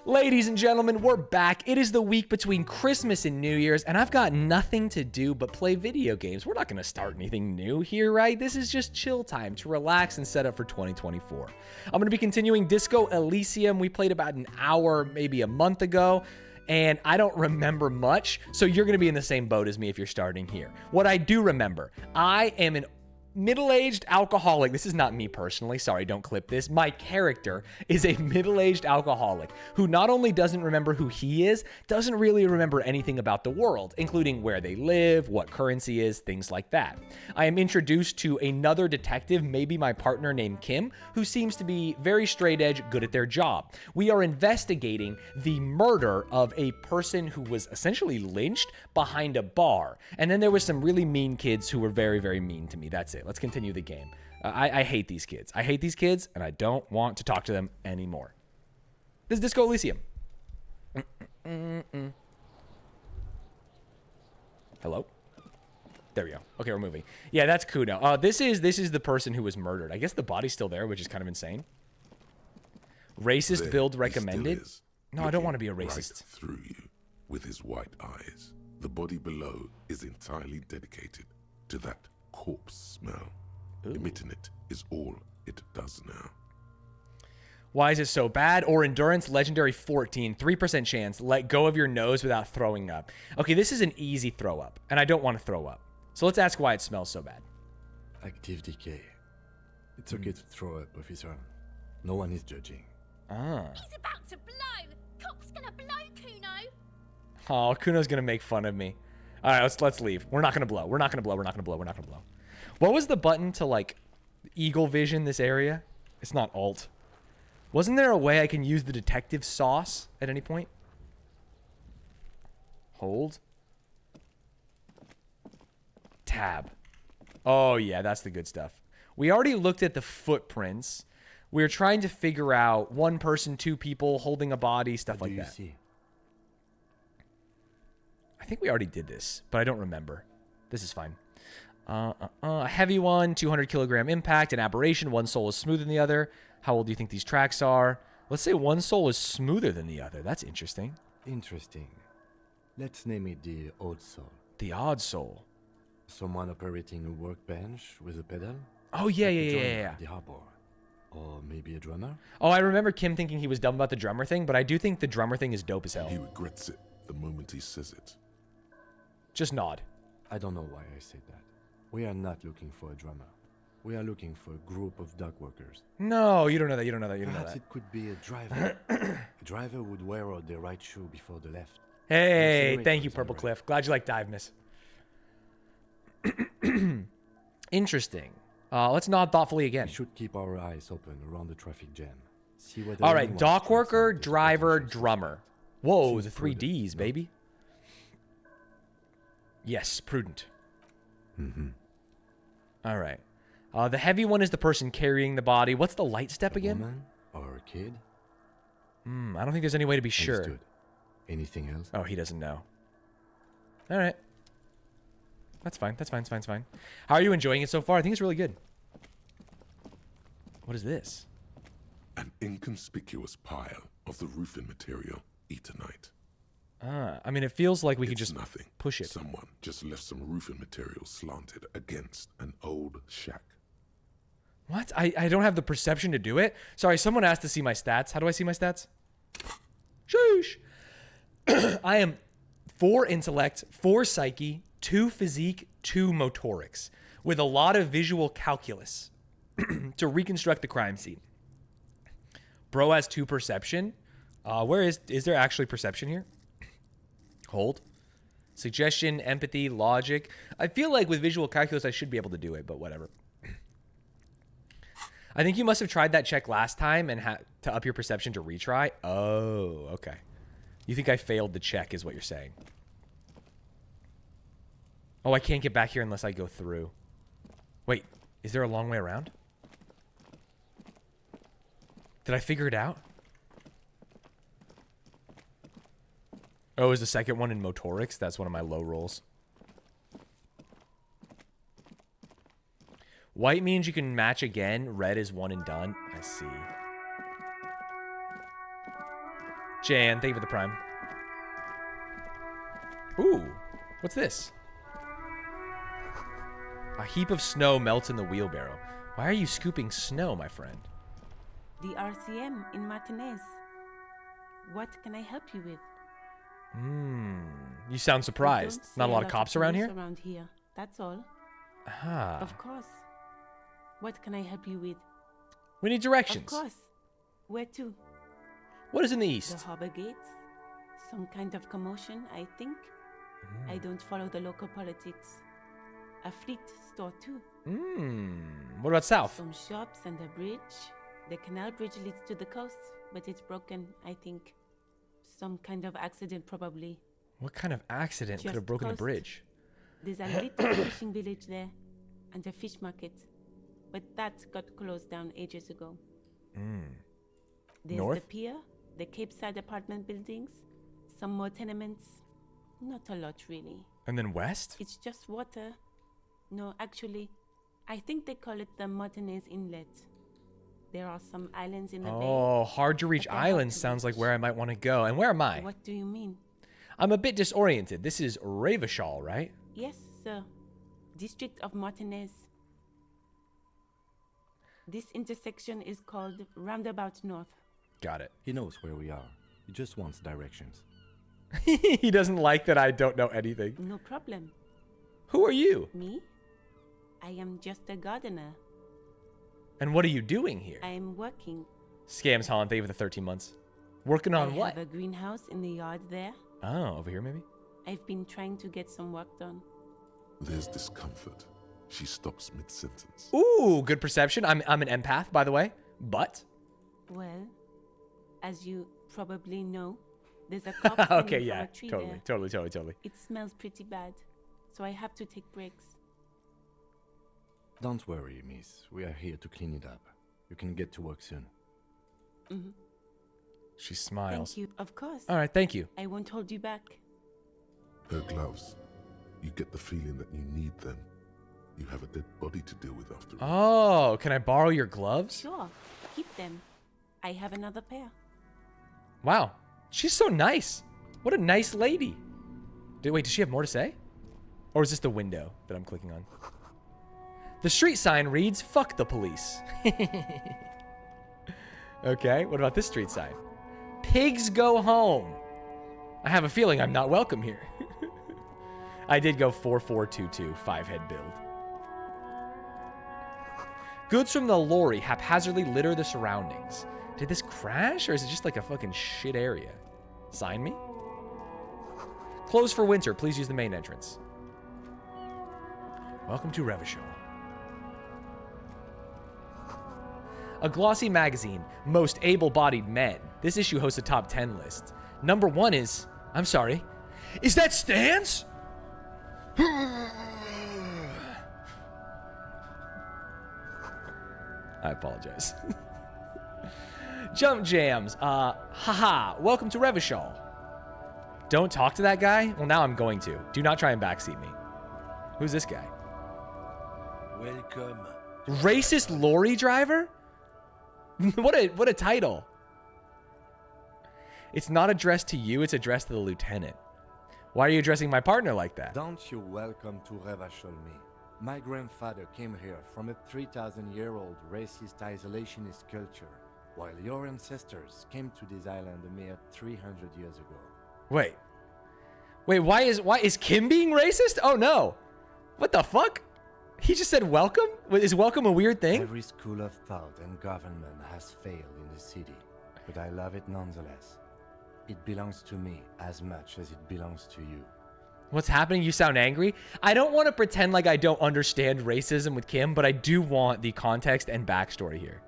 Ladies and gentlemen, we're back. It is the week between Christmas and New Year's, and I've got nothing to do but play video games. We're not going to start anything new here, right? This is just chill time to relax and set up for 2024. I'm going to be continuing Disco Elysium. We played about an hour, maybe a month ago, and I don't remember much, so you're going to be in the same boat as me if you're starting here. What I do remember, I am an middle-aged alcoholic. This is not me personally. Sorry, don't clip this. My character is a middle-aged alcoholic who not only doesn't remember who he is, doesn't really remember anything about the world, including where they live, what currency is, things like that. I am introduced to another detective, maybe my partner named Kim, who seems to be very straight edge, good at their job. We are investigating the murder of a person who was essentially lynched behind a bar. And then there was some really mean kids who were very, very mean to me. That's it. Let's continue the game. I hate these kids. I hate these kids, and I don't want to talk to them anymore. This is Disco Elysium. Hello? There we go. Okay, we're moving. Yeah, that's Kuno. This is the person who was murdered. I guess the body's still there, which is kind of insane. Racist there build recommended. Is, no, I don't want to be a racist. Right through you with his white eyes. The body below is entirely dedicated to that corpse smell. Ooh. Emitting it is all it does now. Why is it so bad? Or endurance, legendary 14, 3% chance. Let go of your nose without throwing up. Okay, this is an easy throw up, and I don't want to throw up. So let's ask why it smells so bad. Active decay. It's okay to throw up, officer. No one is judging. Ah. He's about to blow. Cop's gonna blow, Kuno. Oh, Kuno's gonna make fun of me. All right, let's leave. We're not gonna blow. We're not gonna blow. We're not gonna blow. We're not gonna blow. What was the button to like eagle vision this area? It's not alt. Wasn't there a way I can use the detective sauce at any point? Hold. Tab. Oh yeah, that's the good stuff. We already looked at the footprints. We were trying to figure out one person, two people holding a body, stuff like that. What do you see? I think we already did this, but I don't remember. This is fine. A heavy one, 200 kilogram impact, an aberration. One soul is smoother than the other. How old do you think these tracks are? Let's say one soul is smoother than the other. That's interesting. Interesting. Let's name it the odd soul. The odd soul. Someone operating a workbench with a pedal? Oh, yeah, yeah. The harbor. Or maybe a drummer? Oh, I remember Kim thinking he was dumb about the drummer thing, but I do think the drummer thing is dope as hell. He regrets it the moment he says it. Just nod. I don't know why I said that. We are not looking for a drummer. We are looking for a group of dock workers. No, you don't know that. You don't know that. You don't know Perhaps that. it could be a driver. A driver would wear out their right shoe before the left. Hey, thank you, Purple Cliff. Glad you like Dive Miss. Interesting. Let's nod thoughtfully again. We should keep our eyes open around the traffic jam. See whether all right, dock worker, driver, drummer. Whoa, the 3 prudent, Ds, baby. Yes, prudent. Mm-hmm. All right. The heavy one is the person carrying the body. What's the light step again? Woman or a kid? I don't think there's any way to be sure. Understood. Anything else? Oh, he doesn't know. All right. That's fine. That's fine. It's fine. It's fine. How are you enjoying it so far? I think it's really good. What is this? An inconspicuous pile of the roofing material, Eternite. I mean, it feels like we could It's just nothing. push it. Someone just left some roofing material slanted against an old shack. What? I don't have the perception to do it. Sorry, someone asked to see my stats. How do I see my stats? Sheesh. I am 4 intellect, 4 psyche, 2 physique, 2 motorics, with a lot of visual calculus to reconstruct the crime scene. Bro has 2 perception. Where is there actually perception here? Hold. Suggestion, empathy, logic. I feel like with visual calculus, I should be able to do it, but whatever. I think you must have tried that check last time and had to up your perception to retry. Oh, okay. You think I failed the check is what you're saying. Oh, I can't get back here unless I go through. Wait, is there a long way around? Did I figure it out? Oh, is the second one in motorics? That's one of my low rolls. White means you can match again. Red is one and done. I see. Jan, thank you for the prime. Ooh, what's this? A heap of snow melts in the wheelbarrow. Why are you scooping snow, my friend? The RCM in Martinez. What can I help you with? You sound surprised. Not a lot of cops around here? Around here, that's all. Ah. Of course. What can I help you with? We need directions. Of course. Where to? What is in the The east? harbor gates? Some kind of commotion, I think. I don't follow the local politics. A fleet store too. What about south? Some shops and a bridge. The canal bridge leads to the coast, but it's broken, I think. Some kind of accident, probably. What kind of accident could have broken the coast. bridge? There's a little fishing village there, and a fish market. But that got closed down ages ago. There's North? the pier, the Cape Side apartment buildings, some more tenements. Not a lot, really. And then west? It's just water. No, actually, I think they call it the Martinez Inlet. There are some islands in the bay. Oh, hard to reach But they're hard islands to sounds like reach. where I might want to go. And where am I? What do you mean? I'm a bit disoriented. This is Reva, right? Yes, sir. District of Martinez. This intersection is called Roundabout North. Got it. He knows where we are. He just wants directions. He doesn't like that I don't know anything. No problem. Who are you? Me? I am just a gardener. And what are you doing here? I am working. Scams Holland, thank you for the 13 months. Working on I what? have a greenhouse in the yard there. Oh, over here maybe? I've been trying to get some work done. There's discomfort. She stops mid-sentence. Ooh, good perception. I'm an empath, by the way. But Well, as you probably know, there's a corpse hanging okay, from yeah, a tree totally, there. totally. It smells pretty bad, so I have to take breaks. Don't worry, miss. We are here to clean it up. You can get to work soon. She smiles. Thank you. Of course. All right, thank you. I won't hold you back. Her gloves. You get the feeling that you need them. You have a dead body to deal with after all. Oh, can I borrow your gloves? Sure. Keep them. I have another pair. Wow, she's so nice. What a nice lady. Wait, does she have more to say? Or is this the window that I'm clicking on? The street sign reads, "Fuck the police." Okay, what about this street sign? "Pigs go home." I have a feeling I'm not welcome here. I did go 4422, 5-head build. Goods from the lorry haphazardly litter the surroundings. Did this crash, or is it just like a fucking shit area? Sign me? Closed for winter. Please use the main entrance. Welcome to Reva. A glossy magazine, Most Able-Bodied Men. This issue hosts a top 10 list. Number 1 is... I'm sorry. Is that Stanz? I apologize. Jump Jams. Haha. Welcome to Revachol. Don't talk to that guy? Well, now I'm going to. Do not try and backseat me. Who's this guy? Welcome. Racist lorry driver? What a title. It's not addressed to you, it's addressed to the lieutenant. Why are you addressing my partner like that? Don't you welcome to Revacholmi. My grandfather came here from a 3,000-year-old racist isolationist culture, while your ancestors came to this island a mere 300 years ago. Wait, why is Kim being racist? Oh no. What the fuck? He just said welcome? Is welcome a weird thing? Every school of thought and government has failed in the city, but I love it nonetheless. It belongs to me as much as it belongs to you. What's happening? You sound angry? I don't want to pretend like I don't understand racism with Kim, but I do want the context and backstory here.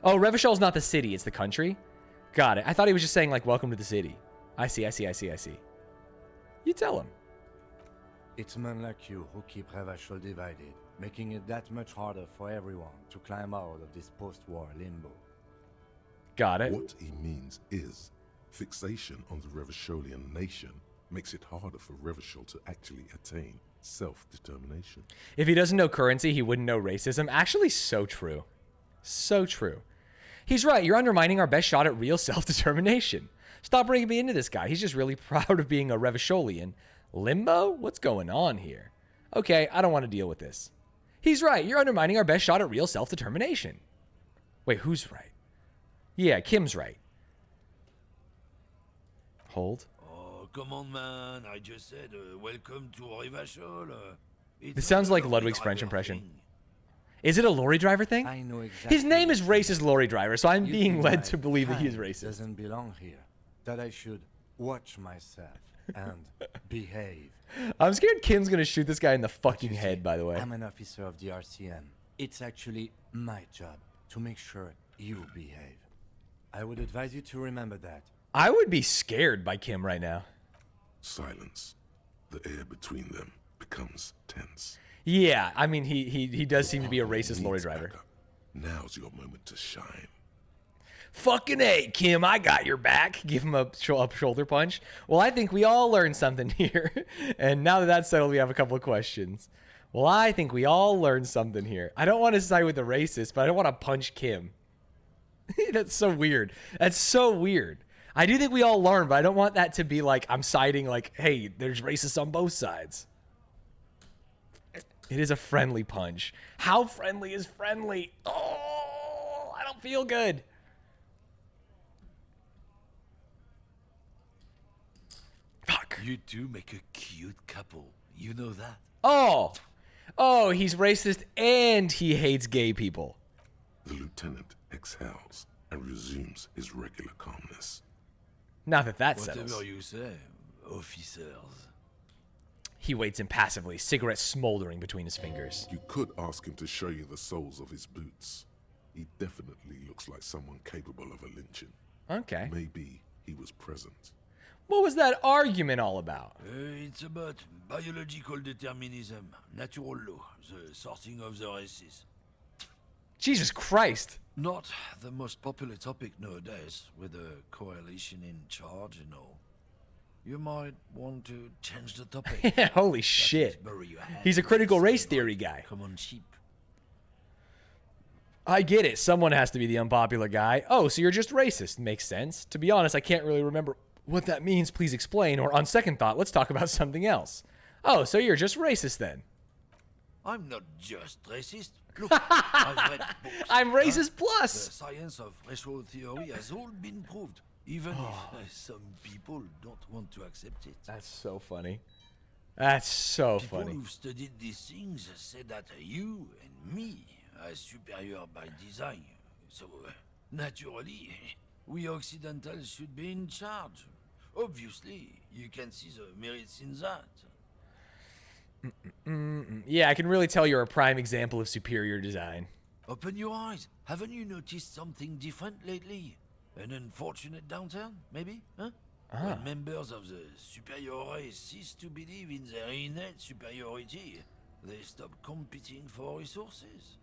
Oh, Revachol's not the city, it's the country? Got it. I thought he was just saying, like, welcome to the city. I see. You tell him. It's men like you who keep Revachol divided, making it that much harder for everyone to climb out of this post-war limbo. Got it. What he means is, fixation on the Revacholian nation makes it harder for Revachol to actually attain self-determination. If he doesn't know currency, he wouldn't know racism. Actually, so true. So true. He's right. You're undermining our best shot at real self-determination. Stop bringing me into this guy. He's just really proud of being a Revacholian. Limbo? What's going on here? Okay, I don't want to deal with this. He's right. You're undermining our best shot at real self-determination. Wait, who's right? Yeah, Kim's right. Hold. Oh, come on, man. I just said, welcome to Revachol. This sounds like Ludwig's French impression. Is it a lorry driver thing? I know exactly. His name is Racist Lorry Driver, so I'm You being think led my to believe that he's kind racist. Doesn't belong here. That I should watch myself and behave. I'm scared Kim's gonna shoot this guy in the fucking You head, see, by the way. I'm an officer of the RCM. It's actually my job to make sure you behave. I would advise you to remember that. I would be scared by Kim right now. Silence. The air between them becomes tense. Yeah, I mean, he does seem to be a racist lorry Needs driver. backup. Now's your moment to shine. Fucking A, Kim, I got your back. Give him a shoulder punch. Well, I think we all learned something here. And now that that's settled, we have a couple of questions. Well, I think we all learned something here. I don't want to side with the racist, but I don't want to punch Kim. That's so weird. That's so weird. I do think we all learned, but I don't want that to be like I'm siding like, hey, there's racists on both sides. It is a friendly punch. How friendly is friendly? Oh, I don't feel good. Fuck. You two make a cute couple. You know that? Oh, he's racist and he hates gay people. The lieutenant exhales and resumes his regular calmness. Now that settles. Whatever you say, officers. He waits impassively, cigarette smoldering between his fingers. You could ask him to show you the soles of his boots. He definitely looks like someone capable of a lynching. Okay. Maybe he was present. What was that argument all about? It's about biological determinism, natural law, the sorting of the races. Jesus Christ. Not the most popular topic nowadays, with a coalition in charge and all. You might want to change the topic. Holy shit. Bury your hand He's a in critical the race sand theory like guy. common sheep. I get it. Someone has to be the unpopular guy. Oh, so you're just racist. Makes sense. To be honest, I can't really remember what that means. Please explain. Or on second thought, let's talk about something else. Oh, so you're just racist then. I'm not just racist. Look, I've read books. I'm racist The plus. science of racial theory has all been proved, even if some people don't want to accept it. That's so funny. That's so People funny. who've studied these things say that you and me are superior by design. So, naturally, we Occidentals should be in charge. Obviously, you can see the merits in that. Yeah, I can really tell you're a prime example of superior design. Open your eyes. Haven't you noticed something different lately? An unfortunate downturn, maybe? Huh? When members of the superior race cease to believe in their innate superiority, they stop competing for resources.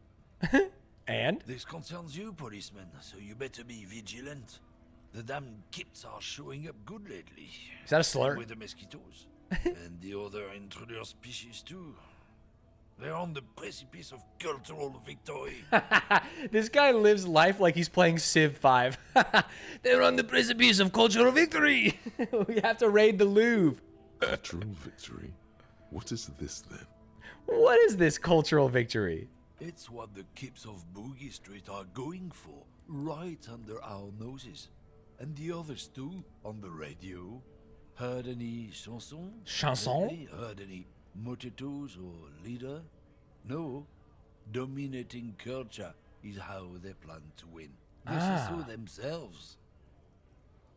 And? This concerns you, policeman, so you better be vigilant. The damn kips are showing up good lately. Is that a Same slur? with the mosquitoes. And the other intruder species too. They're on the precipice of cultural victory. This guy lives life like he's playing Civ 5. They're on the precipice of cultural victory. We have to raid the Louvre. Cultural victory? What is this then? What is this cultural victory? It's what the kips of Boogie Street are going for, right under our noses. And the others too, on the radio. Heard any chansons? Chanson? Lately? Heard any motetos or leader? No. Dominating culture is how they plan to win. They say so themselves.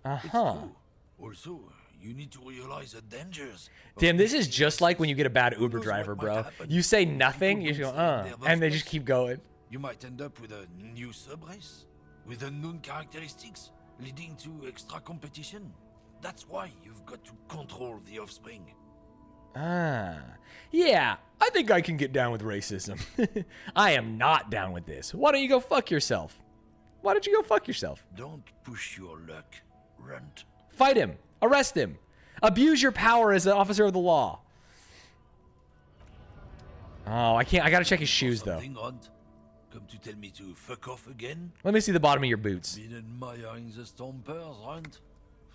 It's true. Also, you need to realize the dangers. of Damn, this is mixing just like when you get a bad Who Uber knows driver, what might bro. happen? You say nothing, you People just don't go, stay in their and they just birthplace. keep going. You might end up with a new sub-race, with unknown characteristics, leading to extra competition. That's why you've got to control the offspring. Yeah, I think I can get down with racism. I am not down with this. Why don't you go fuck yourself? Why don't you go fuck yourself? Don't push your luck, runt. Fight him. Arrest him. Abuse your power as an officer of the law. Oh, I can't. I gotta check his shoes, though. Something odd. Come to tell me to fuck off again? Let me see the bottom of your boots. Been admiring the stompers, right?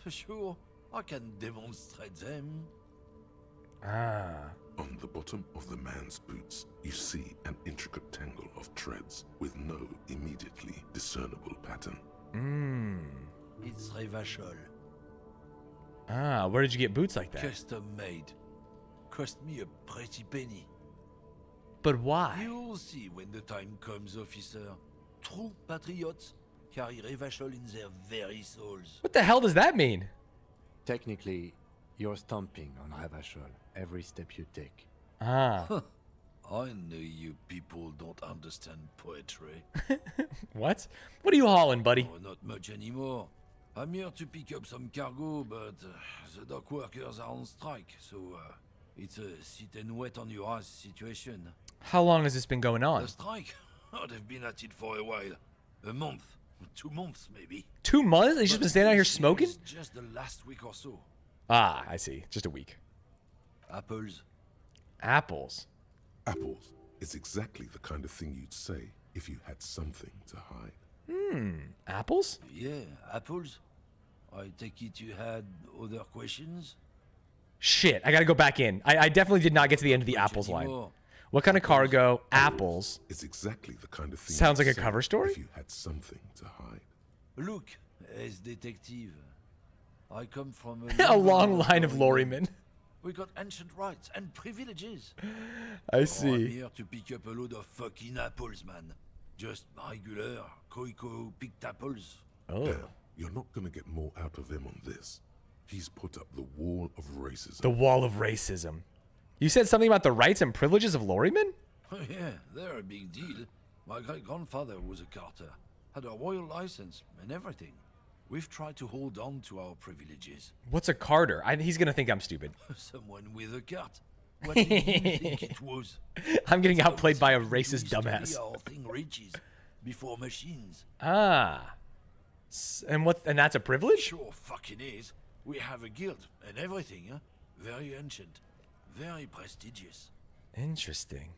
For sure, I can demonstrate them. Ah. On the bottom of the man's boots, you see an intricate tangle of treads with no immediately discernible pattern. It's Reva. Ah, where did you get boots like that? Custom made. Cost me a pretty penny. But why? You'll see when the time comes, officer. True patriots carry Reva in their very souls. What the hell does that mean? Technically, you're stomping on Revachol every step you take. Ah. I know you people don't understand poetry. What? What are you hauling, buddy? Oh, not much anymore. I'm here to pick up some cargo, but the dock workers are on strike, so it's a sit and wait on your ass situation. How long has this been going on? The strike? Oh, they've been at it for a while. A month. 2 months, maybe. 2 months? He's just But been standing out here this smoking? is just the last week or so. Ah, I see. Just a week. Apples. Apples. Apples is exactly the kind of thing you'd say if you had something to hide. Apples? Yeah, apples. I take it you had other questions? Shit, I gotta go back in. I definitely did not get to the end of the Much apples line. anymore. What kind of cargo? Apples. It's exactly the kind of thing. Sounds you'd like a say cover story? If you had something to hide. Look, as detective, I come from A long line of lorrymen. We got ancient rights and privileges. I I'm see. here to pick up a load of fucking apples, man. Just regular Koiko picked apples. Oh. Now, you're not gonna get more out of him on this. He's put up the wall of racism. The wall of racism. You said something about the rights and privileges of lorrymen? Yeah, they're a big deal. My great-grandfather was a carter, had a royal license and everything. We've tried to hold on to our privileges. What's a carter? He's gonna think I'm stupid. Someone with a cart. What did you think it was? I'm getting That's how outplayed by a it racist used to be dumbass. Our thing reaches before machines. Ah. And that's a privilege? Sure fucking is. We have a guild and everything, huh? Very ancient. Very prestigious. Interesting.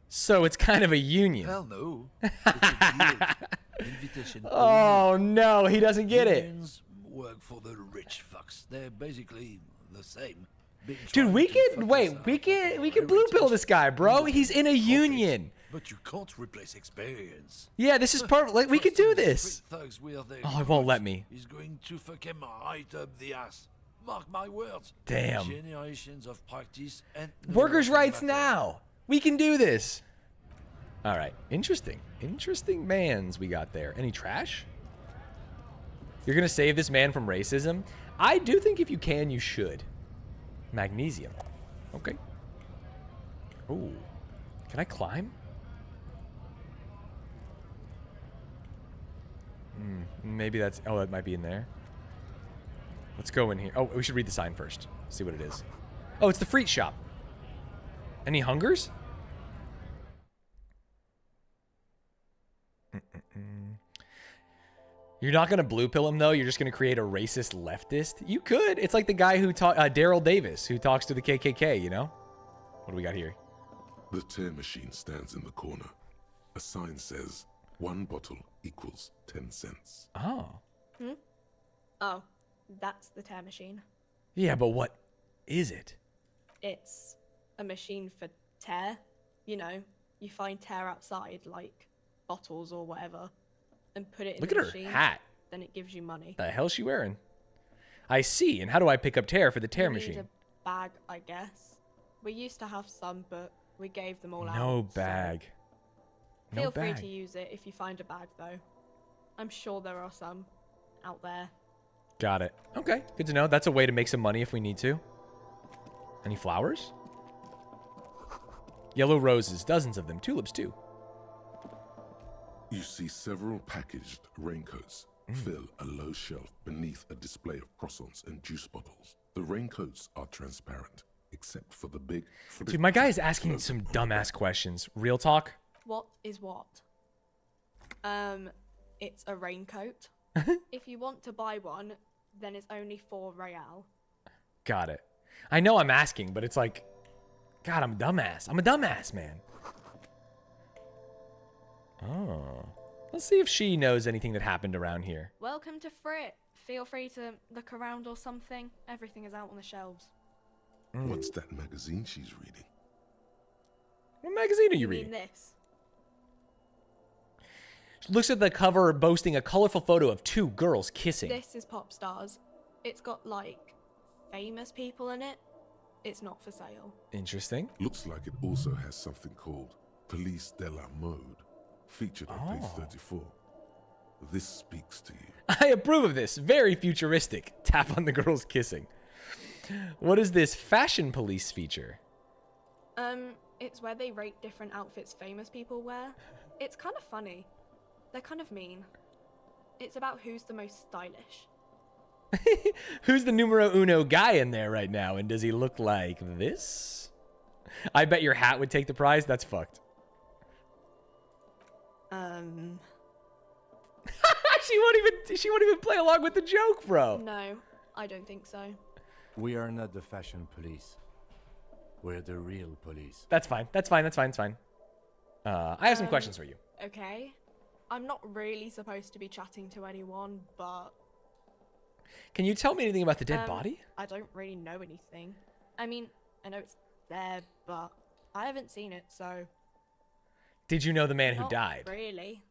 So it's kind of a union. Hell no. It's a guild. Invitation Oh no, he doesn't get it. Unions work for the rich fucks. They're basically the same. Been Dude, trying we to can fuck us wait. out We of can our blue pill heritage. this guy, bro. We He's in a profit, union. But you can't replace experience. Yeah, this is perfect. Like, we could do this. Street thugs with their Oh, it won't let guns me. is going to fuck him right up the ass. Mark my words. Damn. Generations of practice and no Workers' working rights matter. now. We can do this. All right. Interesting. Interesting mans we got there. Any trash? You're going to save this man from racism? I do think if you can, you should. Magnesium. Okay. Ooh. Can I climb? Maybe that's... Oh, that might be in there. Let's go in here. Oh, we should read the sign first. See what it is. Oh, it's the fruit shop. Any hungers? You're not going to blue pill him, though? You're just going to create a racist leftist? You could. It's like the guy who talked... Daryl Davis, who talks to the KKK, you know? What do we got here? The tear machine stands in the corner. A sign says, 1 bottle equals 10 cents. Oh. Oh, that's the tear machine. Yeah, but what is it? It's a machine for tear. You know, you find tear outside, like bottles or whatever, and put it in Look the at her machine. hat. Then it gives you money. The hell's she wearing? I see. And how do I pick up tear for the tear You machine? need a bag, I guess. We used to have some, but we gave them all out. No so bag. No Feel free bag. to use it if you find a bag, though. I'm sure there are some out there. Got it. Okay, good to know. That's a way to make some money if we need to. Any flowers? Yellow roses, dozens of them. Tulips, too. You see several packaged raincoats fill a low shelf beneath a display of croissants and juice bottles. The raincoats are transparent, except for the big... Dude, my guy is asking some dumbass questions. Real talk? What is what? It's a raincoat. If you want to buy one, then it's only 4 real. Got it. I know I'm asking, but it's like... God, I'm a dumbass. I'm a dumbass, man. Oh. Let's see if she knows anything that happened around here. Welcome to Frit. Feel free to look around or something. Everything is out on the shelves. What's that magazine she's reading? What magazine are you You reading? mean this? She looks at the cover boasting a colorful photo of two girls kissing. This is Pop Stars. It's got, like, famous people in it. It's not for sale. Interesting. Looks like it also has something called Police de la Mode, featured on page 34. This speaks to you. I approve of this. Very futuristic. Tap on the girls kissing. What is this fashion police feature? It's where they rate different outfits famous people wear. It's kind of funny. They're kind of mean. It's about who's the most stylish. Who's the numero uno guy in there right now? And does he look like this? I bet your hat would take the prize. That's fucked. She won't even play along with the joke, bro. No, I don't think so. We are not the fashion police. We're the real police. That's fine. That's fine. That's fine. That's fine. I have some questions for you. Okay. I'm not really supposed to be chatting to anyone, but Can you tell me anything about the dead body? I don't really know anything. I mean, I know it's there, but I haven't seen it, so Did you know the man who not died? really.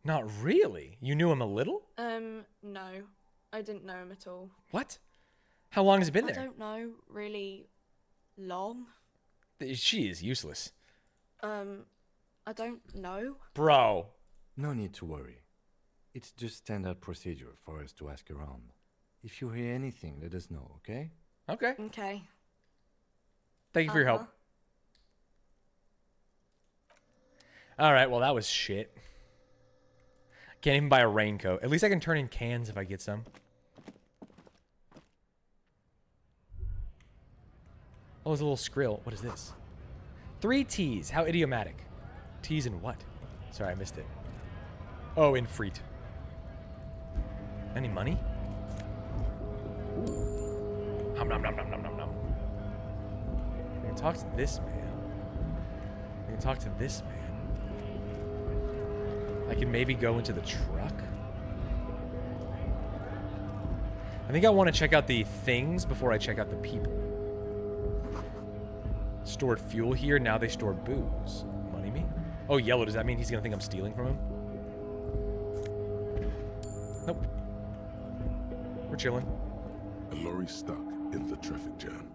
Not really. You knew him a little? No. I didn't know him at all. What? How long has it been I there? don't know really long. She is useless. I don't know. Bro. No need to worry. It's just standard procedure for us to ask around. If you hear anything, let us know, okay? Okay. Okay. Thank you for your help. All right, well, that was shit. Can't even buy a raincoat. At least I can turn in cans if I get some. Oh, there's a little skrill. What is this? 3 T's. How idiomatic. T's in what? Sorry, I missed it. Oh, in Freet. Any money? Hum, nom, nom, nom, nom, nom, nom. I can talk to this man. I can talk to this man. I can maybe go into the truck. I think I want to check out the things before I check out the people. Stored fuel here. Now they store booze. Money me? Oh, yellow. Does that mean he's going to think I'm stealing from him? Nope. We're chilling. A lorry stuck in the traffic jam.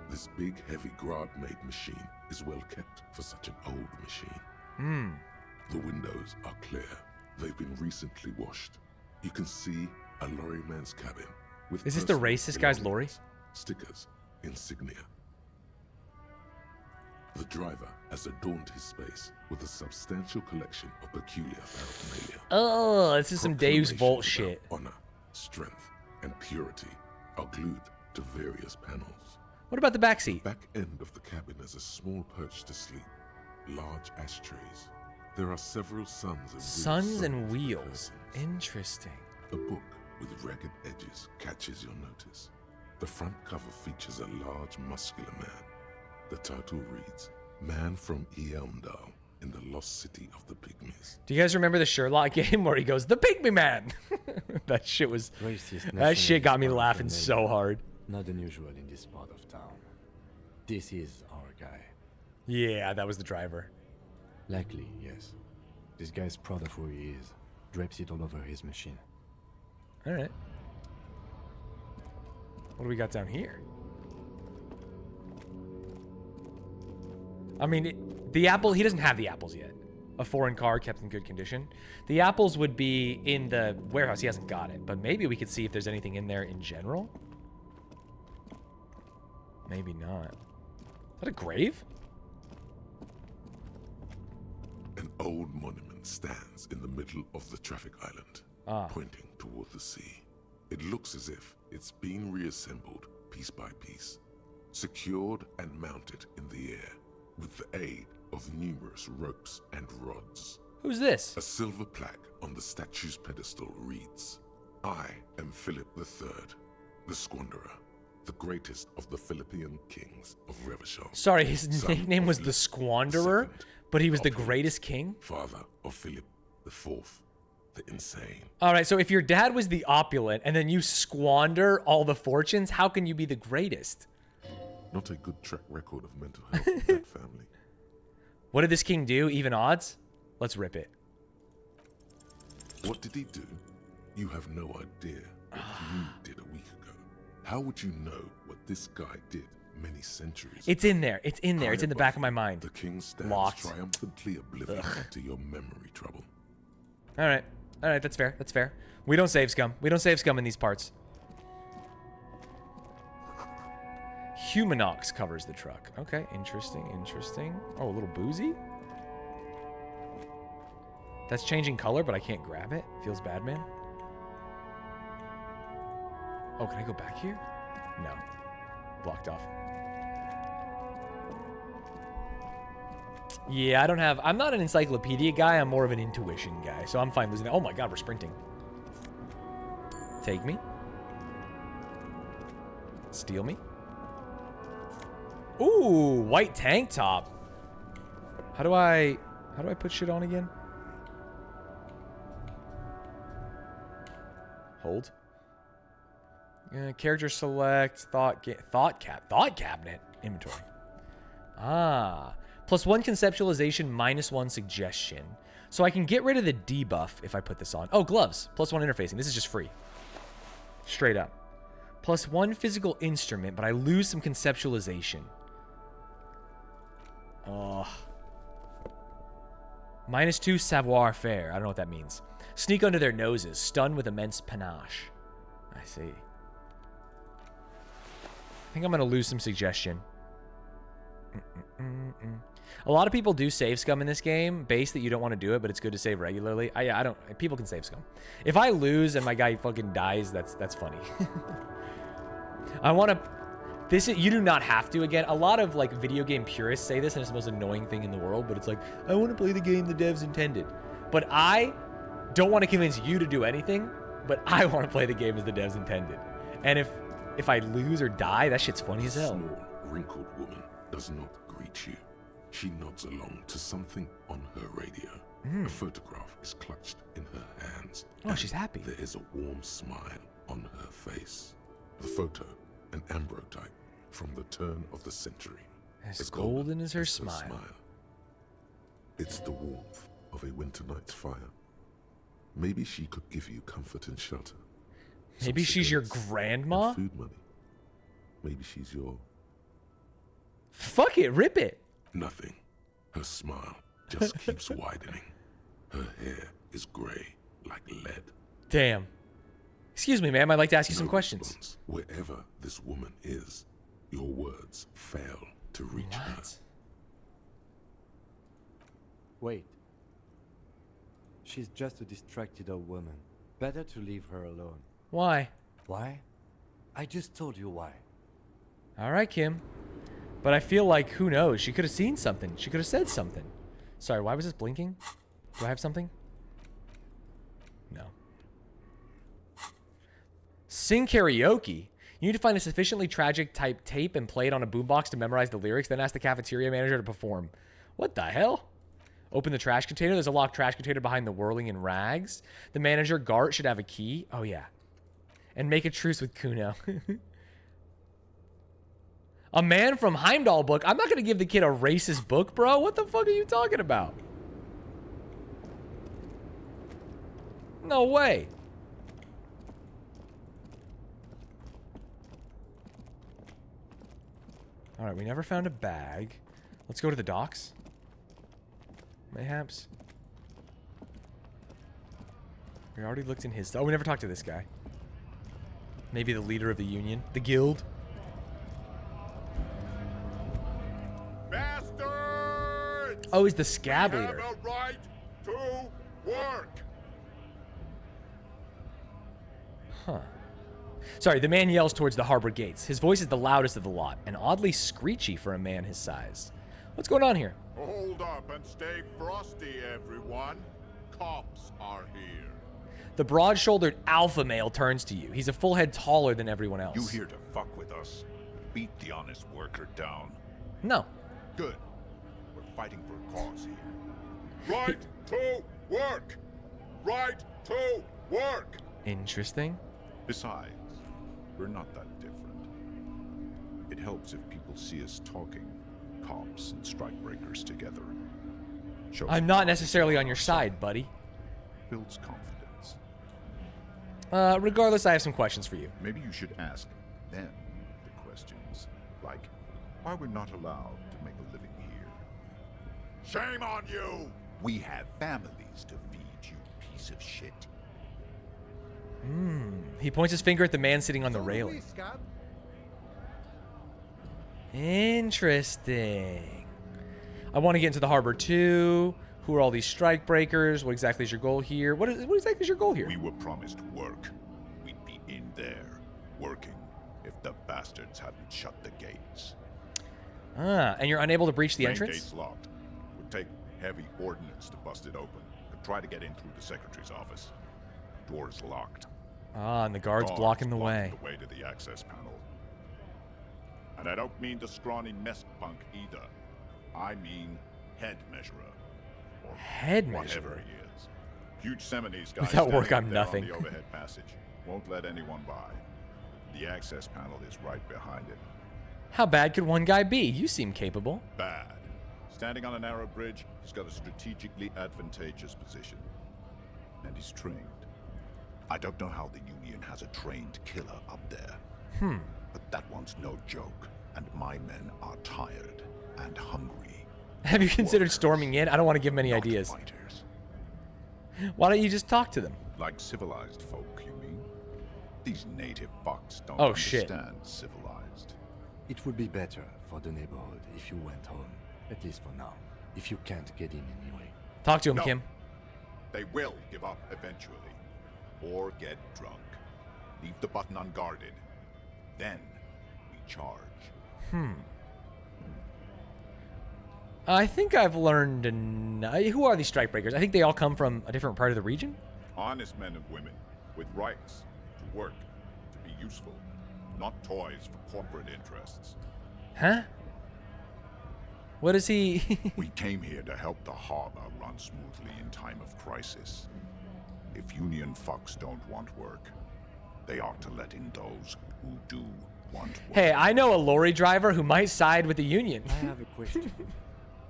This big, heavy Grad-made machine is well kept for such an old machine. The windows are clear. They've been recently washed. You can see a lorryman's cabin with Is this the personal racist guy's lorry? belongings, stickers, insignia. The driver has adorned his space with a substantial collection of peculiar paraphernalia. Oh, this is some Dave's Vault Proclamations shit. about honor, strength, and purity are glued to various panels. What about the backseat? Back end of the cabin is a small perch to sleep, large ashtrays. There are several suns and wheels. Suns and sewn into the wheels. curtains. Interesting. A book with ragged edges catches your notice. The front cover features a large, muscular man. The title reads, Man from Eamdal in the lost city of the Pygmies. Do you guys remember the Sherlock game where he goes, the Pygmy Man? That shit was... Racist That shit got me nationalism laughing paraphernalia. so hard. Not unusual in this part of town. This is our guy. Yeah, that was the driver. Likely, yes. This guy's proud of who he is. Drapes it all over his machine. All right. What do we got down here? I mean, the apple, he doesn't have the apples yet. A foreign car kept in good condition. The apples would be in the warehouse. He hasn't got it, but maybe we could see if there's anything in there in general. Maybe not. Is that a grave? An old monument stands in the middle of the traffic island, pointing toward the sea. It looks as if it's been reassembled piece by piece, secured and mounted in the air with the aid of numerous ropes and rods. Who's this? A silver plaque on the statue's pedestal reads, I am Philip III, the Squanderer, the greatest of the Philippian kings of Reva. Sorry, his Son nickname of was the Lip Squanderer? II, But he was the opulent, greatest king? Father of Philip IV, the insane. All right, so if your dad was the opulent and then you squander all the fortunes, how can you be the greatest? Not a good track record of mental health in that family. What did this king do? Even odds? Let's rip it. What did he do? You have no idea what you did a week ago. How would you know what this guy did many centuries It's in there. It's in there. It's in the back of my mind. The king stands Locked. triumphantly oblivious to your memory trouble. All right. All right, that's fair. That's fair. We don't save scum. We don't save scum in these parts. Humanox covers the truck. Okay, interesting, interesting. Oh, a little boozy? That's changing color, but I can't grab it. Feels bad, man. Oh, can I go back here? No. Blocked off. Yeah, I don't have... I'm not an encyclopedia guy. I'm more of an intuition guy. So I'm fine losing it. Oh my god, we're sprinting. Take me. Steal me. Ooh, white tank top. How do I put shit on again? Hold. Character select, thought cabinet, inventory. Ah, +1 conceptualization, -1 suggestion. So I can get rid of the debuff if I put this on. Oh, gloves, +1 interfacing. This is just free. Straight up. +1 physical instrument, but I lose some conceptualization. Oh. -2 savoir-faire. I don't know what that means. Sneak under their noses. Stun with immense panache. I see. I think I'm going to lose some suggestion. A lot of people do save scum in this game. Base that you don't want to do it, but it's good to save regularly. I don't... People can save scum. If I lose and my guy fucking dies, that's funny. I want to... You do not have to. Again, a lot of like video game purists say this, and it's the most annoying thing in the world, but it's like, I want to play the game the devs intended. But I don't want to convince you to do anything, but I want to play the game as the devs intended. And if I lose or die, that shit's funny as hell. A small, wrinkled woman does not greet you. She nods along to something on her radio. A photograph is clutched in her hands. Oh, she's happy. There is a warm smile on her face. The photo, an ambrotype from the turn of the century. As golden as her smile. It's the warmth of a winter night's fire. Maybe she could give you comfort and shelter. Maybe she's your cigarettes grandma? and food money. Maybe she's your... Fuck it, rip it. Nothing. Her smile just keeps widening. Her hair is gray like lead. Damn. Excuse me, ma'am. I'd like to ask you some No questions. response. Wherever this woman is, your words fail to reach her. What? Wait. She's just a distracted old woman. Better to leave her alone. Why? Why? I just told you why. All right, Kim. But I feel like, who knows? She could have seen something. She could have said something. Sorry, why was this blinking? Do I have something? No. Sing karaoke. You need to find a sufficiently tragic type tape and play it on a boombox to memorize the lyrics, then ask the cafeteria manager to perform. What the hell? Open the trash container. There's a locked trash container behind the whirling in rags. The manager, Gart, should have a key. Oh, yeah. And make a truce with Kuno. A man from Heimdall book? I'm not going to give the kid a racist book, bro. What the fuck are you talking about? No way. All right, we never found a bag. Let's go to the docks. Mayhaps. We already looked in his... Oh, we never talked to this guy. Maybe the leader of the union. The guild. Bastards! Oh, he's the scab We leader. have a right to work. Huh. Sorry, the man yells towards the harbor gates. His voice is the loudest of the lot, and oddly screechy for a man his size. What's going on here? Hold up and stay frosty, everyone. Cops are here. The broad-shouldered alpha male turns to you. He's a full head taller than everyone else. You here to fuck with us? Beat the honest worker down. No. Good. We're fighting for a cause here. Right to work! Right to work! Interesting. Besides, we're not that different. It helps if people see us talking, cops and strikebreakers together. Shows I'm not necessarily on your side, buddy. Builds confidence. Regardless, I have some questions for you. Maybe you should ask them the questions, like why we're not allowed to make a living here. Shame on you! We have families to feed, you piece of shit. He points his finger at the man sitting on the railing. Interesting. I want to get into the harbor too. Who are all these strikebreakers? What exactly is your goal here? What exactly is your goal here? We were promised work. We'd be in there, working, if the bastards hadn't shut the gates. And you're unable to breach the Main entrance? gate's locked. Would take heavy ordnance to bust it open. Could try to get in through the secretary's office. Door's locked. And the guard's blocking the way. The way to the access panel. And I don't mean the scrawny mess punk either. I mean head measurer. Or Head whatever measurer? he is. Huge Seminese guy. Without work, standing I'm there nothing. On the overhead passage. Won't let anyone by. The access panel is right behind it. How bad could one guy be? You seem capable. Bad. Standing on a narrow bridge, he's got a strategically advantageous position. And he's trained. I don't know how the Union has a trained killer up there. But that one's no joke. And my men are tired and hungry. Have you considered storming in? I don't want to give him any Not ideas. fighters. Why don't you just talk to them? Like civilized folk, you mean? These native fucks don't Oh, shit. understand civilized. It would be better for the neighborhood if you went home, at least for now. If you can't get in anyway. Talk to him, No. Kim. They will give up eventually. Or get drunk. Leave the button unguarded. Then we charge. I think I've learned... who are these strikebreakers? I think they all come from a different part of the region. Honest men and women with rights to work, to be useful, not toys for corporate interests. Huh? What is he... We came here to help the harbor run smoothly in time of crisis. If Union fucks don't want work, they ought to let in those who do want work. Hey, I know a lorry driver who might side with the Union. I have a question.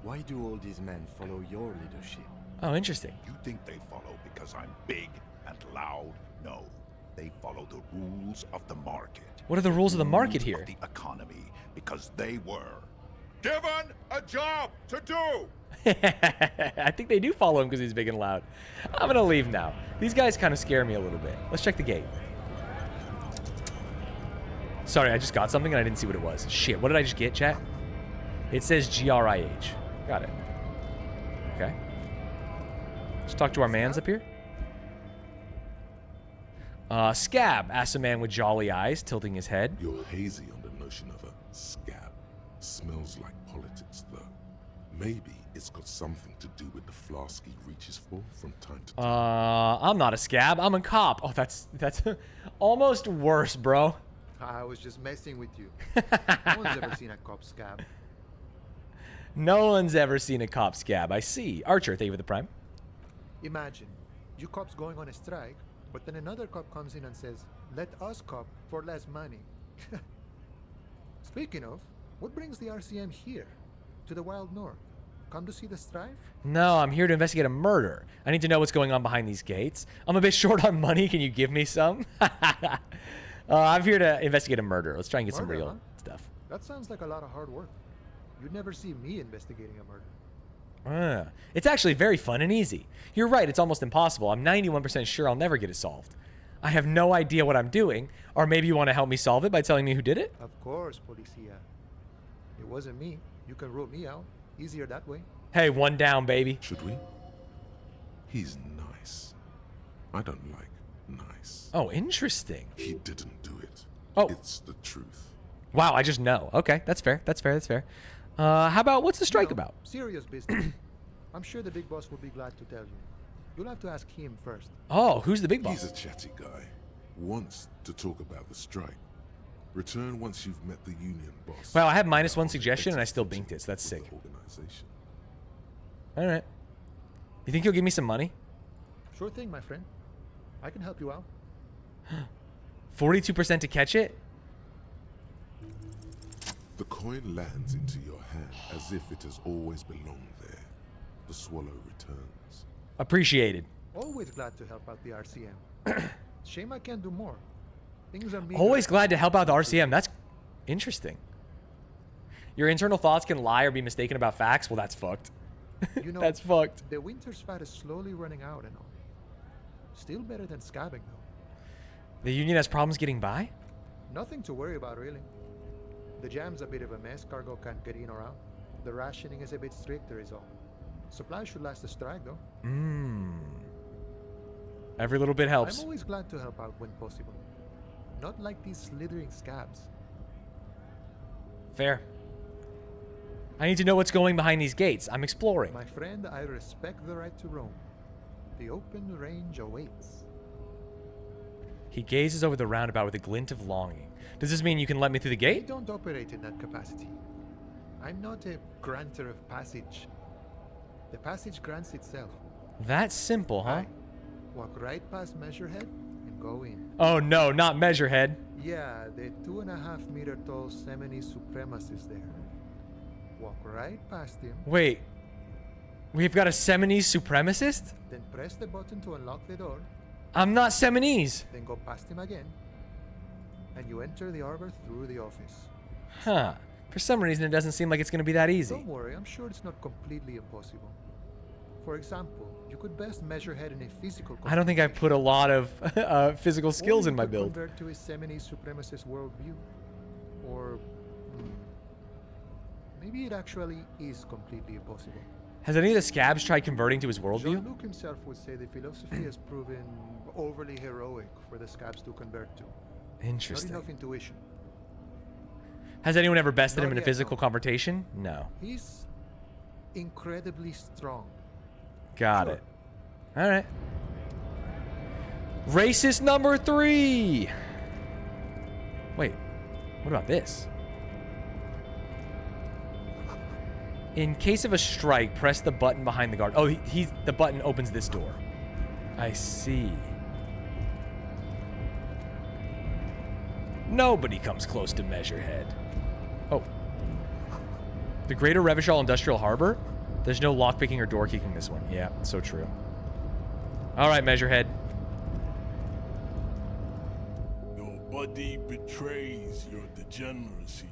Why do all these men follow your leadership? Oh, interesting. You think they follow because I'm big and loud? No. They follow the rules of the market. What are the rules of the market Rules here? of the economy, because they were given a job to do. I think they do follow him because he's big and loud. I'm gonna leave now. These guys kind of scare me a little bit. Let's check the gate. Sorry, I just got something and I didn't see what it was. Shit, what did I just get, chat? It says GRIH. Got it. Okay. Let's talk to our mans up here. Scab, asks a man with jolly eyes, tilting his head. You're hazy on the notion of a scab. Smells like politics, though. Maybe it's got something to do with the flask he reaches for from time to time. I'm not a scab. I'm a cop. Oh, that's almost worse, bro. I was just messing with you. No one's ever seen a cop scab. No one's ever seen a cop scab. I see. Archer, thank you for the prime. Imagine, you cops going on a strike, but then another cop comes in and says, let us cop for less money. Speaking of, what brings the RCM here? To the Wild North? Come to see the strife? No, I'm here to investigate a murder. I need to know what's going on behind these gates. I'm a bit short on money. Can you give me some? I'm here to investigate a murder. Let's try and get some Murder, real huh? stuff. That sounds like a lot of hard work. You'd never see me investigating a murder. It's actually very fun and easy. You're right, it's almost impossible. I'm 91% sure I'll never get it solved. I have no idea what I'm doing, or maybe you want to help me solve it by telling me who did it? Of course, Policia. It wasn't me. You can root me out. Easier that way. Hey, one down, baby. Should we? He's nice. I don't like nice. Oh, interesting. He didn't do it. Oh. It's the truth. Wow, I just know. Okay, that's fair. That's fair. That's fair. How about what's the strike You know, about? Serious business. I'm sure the big boss will be glad to tell you. You'll have to ask him first. Oh, who's the big boss? He's a chatty guy. Wants to talk about the strike. Return once you've met the union boss. Wow, I have -1 suggestion and I still binked it, so that's sick. Organization. All right. You think you'll give me some money? Sure thing, my friend. I can help you out. 42% to catch it? The coin lands into your hand as if it has always belonged there. The swallow returns. Appreciated. Always glad to help out the RCM. Shame I can't do more. Things are Always glad to help out the RCM. That's interesting. Your internal thoughts can lie or be mistaken about facts. Well, that's fucked. You know, that's fucked. The winter's fat is slowly running out and all. Still better than scabbing, though. The Union has problems getting by? Nothing to worry about, really. The jam's a bit of a mess. Cargo can't get in or out. The rationing is a bit stricter, is all. Supplies should last the strike, though. Every little bit helps. I'm always glad to help out when possible. Not like these slithering scabs. Fair. I need to know what's going behind these gates. I'm exploring. My friend, I respect the right to roam. The open range awaits. He gazes over the roundabout with a glint of longing. Does this mean you can let me through the I gate? don't operate in that capacity. I'm not a granter of passage. The passage grants itself. That's simple, huh? Aye. Walk right past Measurehead and go in. Oh no, not Measurehead. Yeah, the 2.5 meter tall Semini supremacist there. Walk right past him, Wait. We've got a Seminese supremacist? then press the button to unlock the door, I'm not Seminese. then go past him again, and you enter the arbor through the office. Huh. For some reason, it doesn't seem like it's going to be that easy. Don't worry, I'm sure it's not completely impossible. For example, you could best Measurehead in a physical I don't think I've put a lot of physical skills in my build. Convert to a Semini supremacist worldview. Or maybe it actually is completely impossible. Has any of the scabs tried converting to his worldview? Jean-Luc himself would say the philosophy has proven overly heroic for the scabs to convert to. Interesting. Not enough intuition. Has anyone ever bested him Not in a yet, physical no. confrontation? No. He's incredibly strong. Got Sure. it. All right. Racist number 3. Wait. What about this? In case of a strike, press the button behind the guard. Oh, the button opens this door. I see. Nobody comes close to Measurehead. Oh. The Greater Revachol Industrial Harbor? There's no lockpicking or door kicking this one. Yeah, so true. All right, Measurehead. Nobody betrays your degeneracy.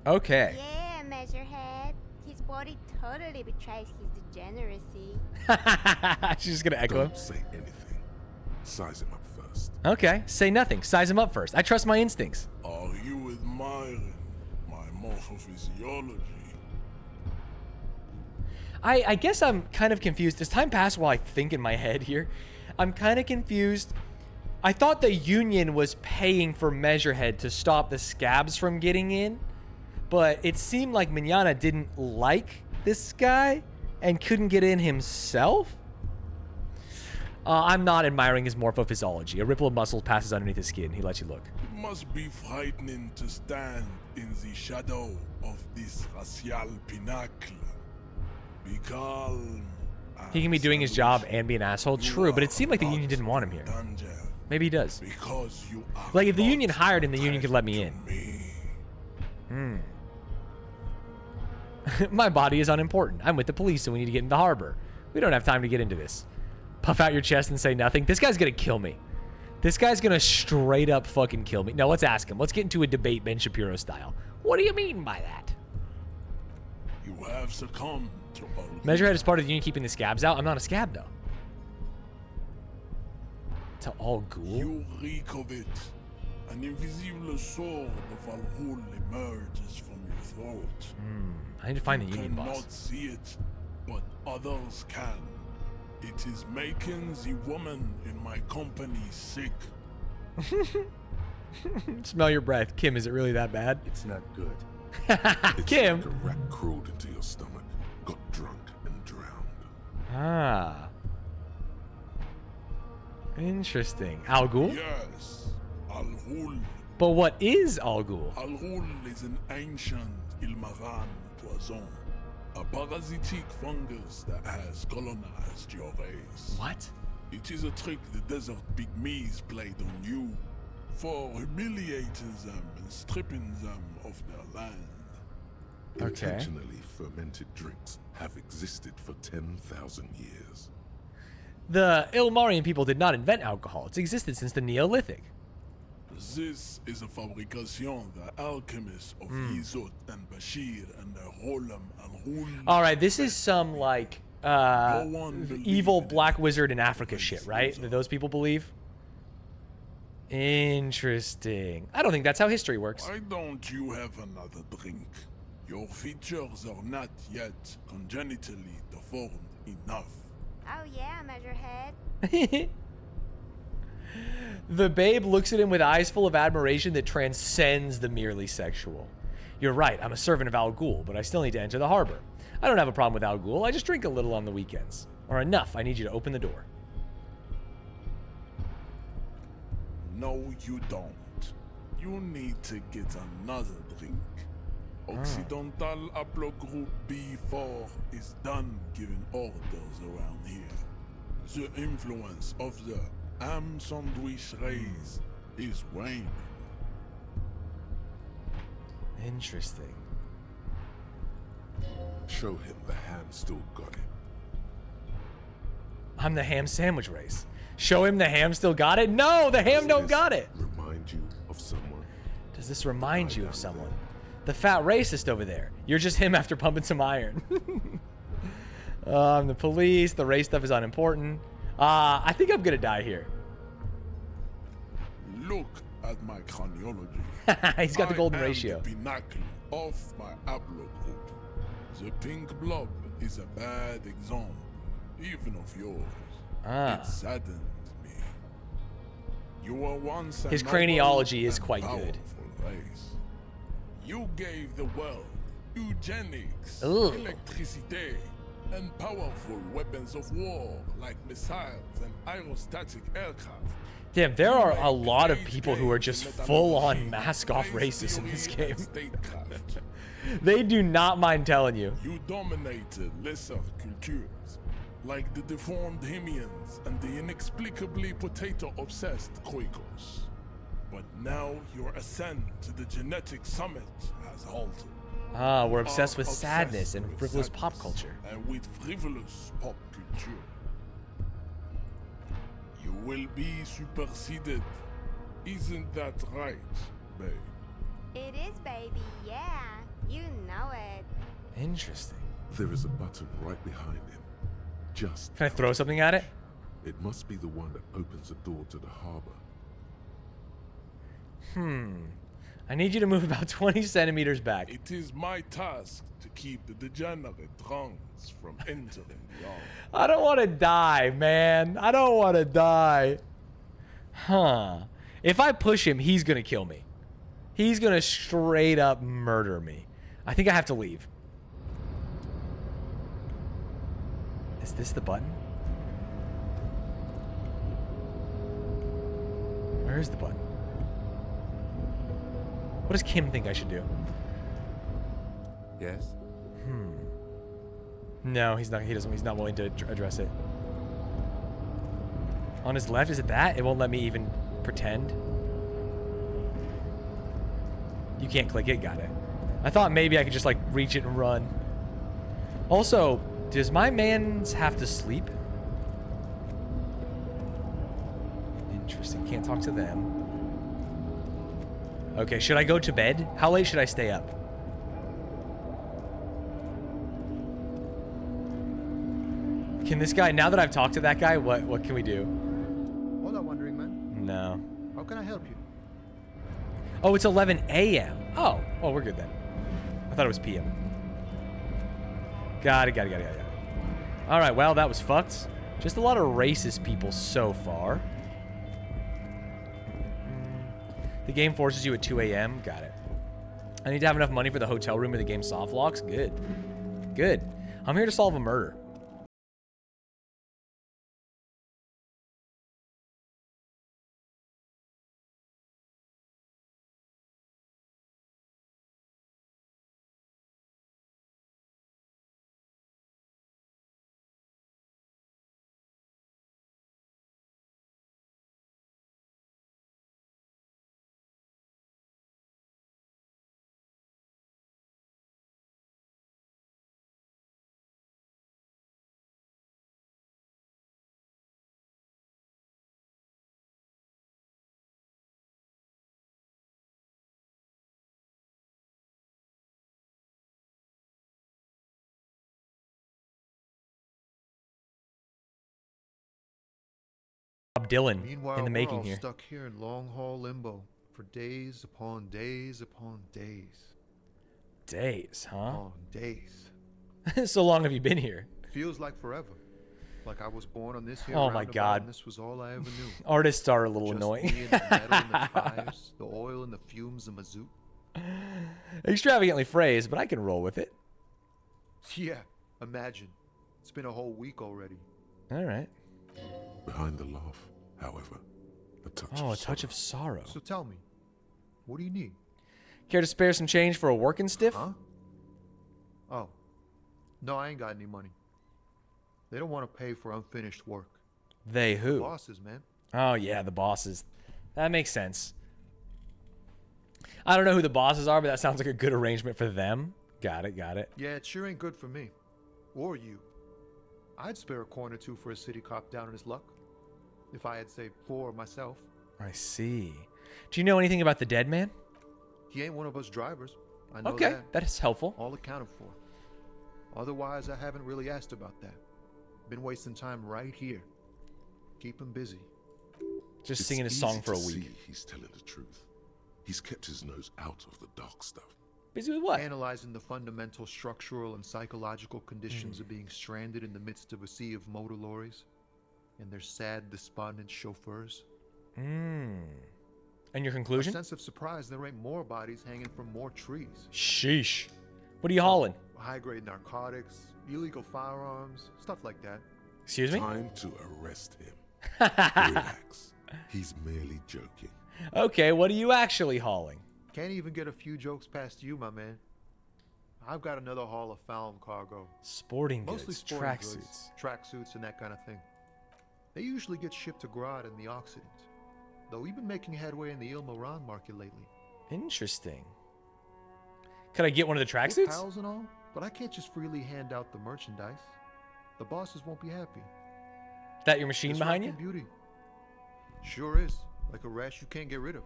Okay. Yeah, Measurehead. His body totally betrays his degeneracy. She's just gonna echo him. Don't say anything. Size him up first. Okay, say nothing. Size him up first. I trust my instincts. Are you admiring my morphophysiology? I guess I'm kind of confused. Does time pass while I think in my head here? I'm kind of confused. I thought the Union was paying for Measurehead to stop the scabs from getting in, but it seemed like Mignana didn't like this guy and couldn't get in himself. I'm not admiring his morphophysiology. A ripple of muscle passes underneath his skin. He lets you look. It must be frightening to stand in the shadow of this racial pinnacle. Be calm. He can be doing his job and be an asshole. True, but it seemed like the Union didn't want him here. Maybe he does. Because you are Like, if the not Union hired him, the Union could let me to in. My body is unimportant. I'm with the police and we need to get into the harbor. We don't have time to get into this. Puff out your chest and say nothing. This guy's gonna kill me. This guy's gonna straight up fucking kill me. No, let's ask him. Let's get into a debate Ben Shapiro style. What do you mean by that? You have succumbed to all. Measurehead is part of the Union keeping the scabs out. I'm not a scab, though. To all ghoul? You reek of it. An invisible sword of Al-Ghul emerges from your throat. I need to find the Union cannot boss. see it, but others can. It is making the woman in my company sick. Smell your breath. Kim, is it really that bad? It's not good. It's Kim. like a rat crawled into your stomach, got drunk, and drowned. Ah. Interesting. Al Ghul? Yes, Al-Ghul. But what is Al Ghul? Al-Ghul is an ancient Ilmaran poison, A parasitic fungus that has colonized your race. What? It is a trick the desert pygmies played on you for humiliating them and stripping them of their land. Intentionally fermented drinks have existed for 10,000 years. The Ilmarian people did not invent alcohol. It's existed since the Neolithic. This is a fabrication the alchemists of Yizot and Bashir and the Rolam al-Hul. All right, this is some like evil black wizard in Africa shit, right? That those people believe. Interesting. I don't think that's how history works. Why don't you have another drink? Your features are not yet congenitally deformed enough. Oh yeah, Measurehead. The babe looks at him with eyes full of admiration that transcends the merely sexual. You're right, I'm a servant of Al Ghul, but I still need to enter the harbor. I don't have a problem with Al Ghul, I just drink a little on the weekends. Or enough, I need you to open the door. No, you don't. You need to get another drink. Occidental Haplogroup B4 is done giving orders around here. The influence of the ham sandwich race is waning. Interesting. Show him the ham still got it. I'm the ham sandwich race. Show him the ham still got it? No, the ham don't got it. Remind you of someone? Does this remind you of someone? The fat racist over there. You're just him after pumping some iron. I'm the police. The race stuff is unimportant. I think I'm gonna die here. Look at my craniology. He's got the golden I am ratio. The pinnacle of my haplogroup. The pink blob is a bad example, even of yours. It saddened me. You were once his a craniology noble is quite and good. powerful race. You gave the world eugenics, Ugh. electricity, and powerful weapons of war like missiles and aerostatic aircraft. Damn, there are a lot of people who are just full-on mask-off racists in this game. They do not mind telling you. You dominated lesser cultures, like the deformed Hemians and the inexplicably potato-obsessed Quakers. But now your ascent to the genetic summit has halted. We're obsessed with sadness and frivolous pop culture. And with frivolous pop culture. You will be superseded. Isn't that right, babe? It is, baby, yeah. You know it. Interesting. There is a button right behind him. Just. Can I throw something at it? It must be the one that opens the door to the harbor. I need you to move about 20 centimeters back. It is my task to keep the degenerate drunks from entering the army. I don't want to die, man. I don't want to die. If I push him, he's going to kill me. He's going to straight up murder me. I think I have to leave. Is this the button? Where is the button? What does Kim think I should do? Yes? No, he's not. He's not willing to address it. On his left, is it that? It won't let me even pretend. You can't click it. Got it. I thought maybe I could just like reach it and run. Also, does my mans have to sleep? Interesting. Can't talk to them. Okay, should I go to bed? How late should I stay up? Can this guy, now that I've talked to that guy, what can we do? All I'm wondering, man. No. How can I help you? Oh, it's 11 a.m. Oh, we're good then. I thought it was p.m. Got it. All right, well, that was fucked. Just a lot of racist people so far. The game forces you at 2 a.m. Got it. I need to have enough money for the hotel room or the game soft locks. Good. I'm here to solve a murder. Dylan Meanwhile, in the we're making all here. stuck here in long-haul limbo for days upon days upon days. Days, huh? Oh, days. So long have you been here? Feels like forever. Like I was born on this here Oh my roundabout God. and this was all I ever knew. Artists are a little Just annoying. me and the metal and the tires, the oil and the fumes of mazout. Extravagantly phrased, but I can roll with it. Yeah, imagine. It's been a whole week already. All right. Behind the laugh, however, a touch Oh, of a touch sorrow. of sorrow. So tell me, what do you need? Care to spare some change for a working stiff? Huh? Oh. No, I ain't got any money. They don't want to pay for unfinished work. They who? Bosses, man. Oh, yeah, the bosses. That makes sense. I don't know who the bosses are, but that sounds like a good arrangement for them. Got it, got it. Yeah, it sure ain't good for me. Or you. I'd spare a coin or two for a city cop down on his luck. If I had saved 4 myself. I see. Do you know anything about the dead man? He ain't one of us drivers. I know Okay, that. that is helpful. All accounted for. Otherwise, I haven't really asked about that. Been wasting time right here. Keep him busy. Just It's singing a easy song for to a week. see he's telling the truth. He's kept his nose out of the dark stuff. Busy with what? Analyzing the fundamental structural and psychological conditions of being stranded in the midst of a sea of motor lorries and their sad, despondent chauffeurs. And your A conclusion? sense of surprise there ain't more bodies hanging from more trees. Sheesh. What are you hauling? High-grade narcotics, illegal firearms, stuff like that. Excuse me? Time to arrest him. Relax. He's merely joking. Okay, what are you actually hauling? Can't even get a few jokes past you, my man. I've got another haul of found cargo. Sporting Mostly goods, sporting tracksuits. goods, tracksuits and that kind of thing. They usually get shipped to Grad in the Occident, though we've been making headway in the Il Moran market lately. Interesting. Could I get one of the We're tracksuits? pals and all, but I can't just freely hand out the merchandise. The bosses won't be happy. That your machine This behind you? rockin' beauty. Sure is, like a rash you can't get rid of.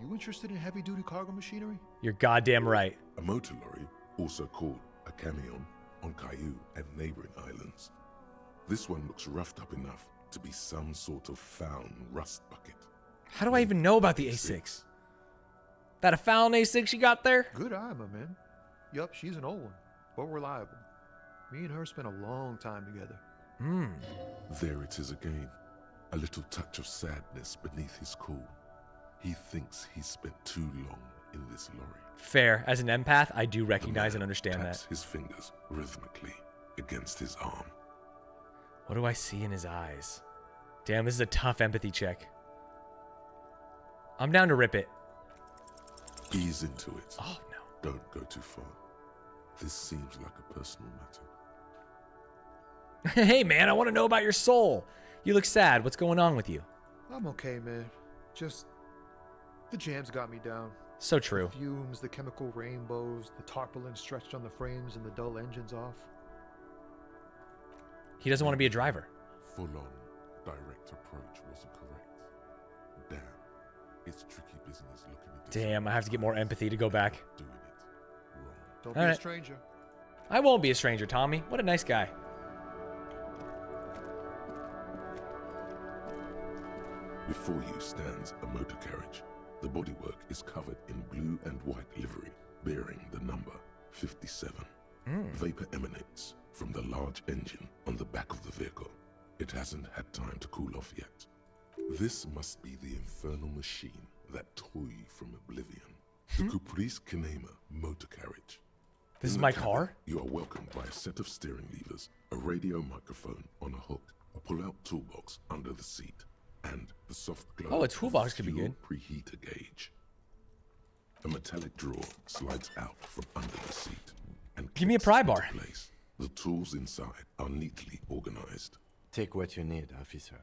You interested in heavy-duty cargo machinery? You're goddamn right. A motor lorry, also called a camion, on Caillou and neighboring islands. This one looks roughed up enough to be some sort of found rust bucket. How do I even know about the A6? That a found A6 you got there? Good eye, my man. Yup, she's an old one, but reliable. Me and her spent a long time together. There it is again. A little touch of sadness beneath his cool. He thinks he's spent too long in this lorry. Fair. As an empath, I do recognize The and man understand taps that. his fingers rhythmically against his arm. What do I see in his eyes? Damn, this is a tough empathy check. I'm down to rip it. Ease into it. Oh, no. Don't go too far. This seems like a personal matter. Hey, man, I want to know about your soul. You look sad. What's going on with you? I'm okay, man. Just the jams got me down. So true. The fumes, the chemical rainbows, the tarpaulin stretched on the frames and the dull engines off. He doesn't want to be a driver. Full-on, direct approach wasn't correct. Damn, it's tricky business looking at this. Damn, I have to get more empathy to go back. Doing it wrong. Don't All be right. a stranger. I won't be a stranger, Tommy. What a nice guy. Before you stands a motor carriage. The bodywork is covered in blue and white livery, bearing the number 57. Vapor emanates from the large engine on the back of the vehicle. It hasn't had time to cool off yet. This must be the infernal machine, that toy from oblivion. The Caprice Kinema motor carriage. This is In the my cabin, car? You are welcomed by a set of steering levers, a radio microphone on a hook, a pull-out toolbox under the seat, and the soft glow Oh, a of toolbox could be fuel good. preheater gauge. A metallic drawer slides out from under the seat and Give me a clicks pry into bar. place. The tools inside are neatly organized. Take what you need, officer.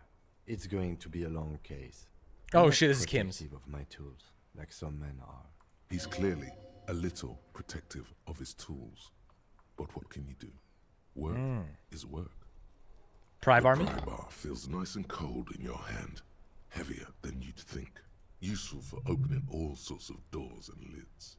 It's going to be a long case. Oh, I'm not shit, this is Kim's. protective of my tools, like some men are. He's clearly a little protective of his tools. But what can you do? Work is work. Pry The bar me? pry bar feels nice and cold in your hand, heavier than you'd think, useful for opening all sorts of doors and lids.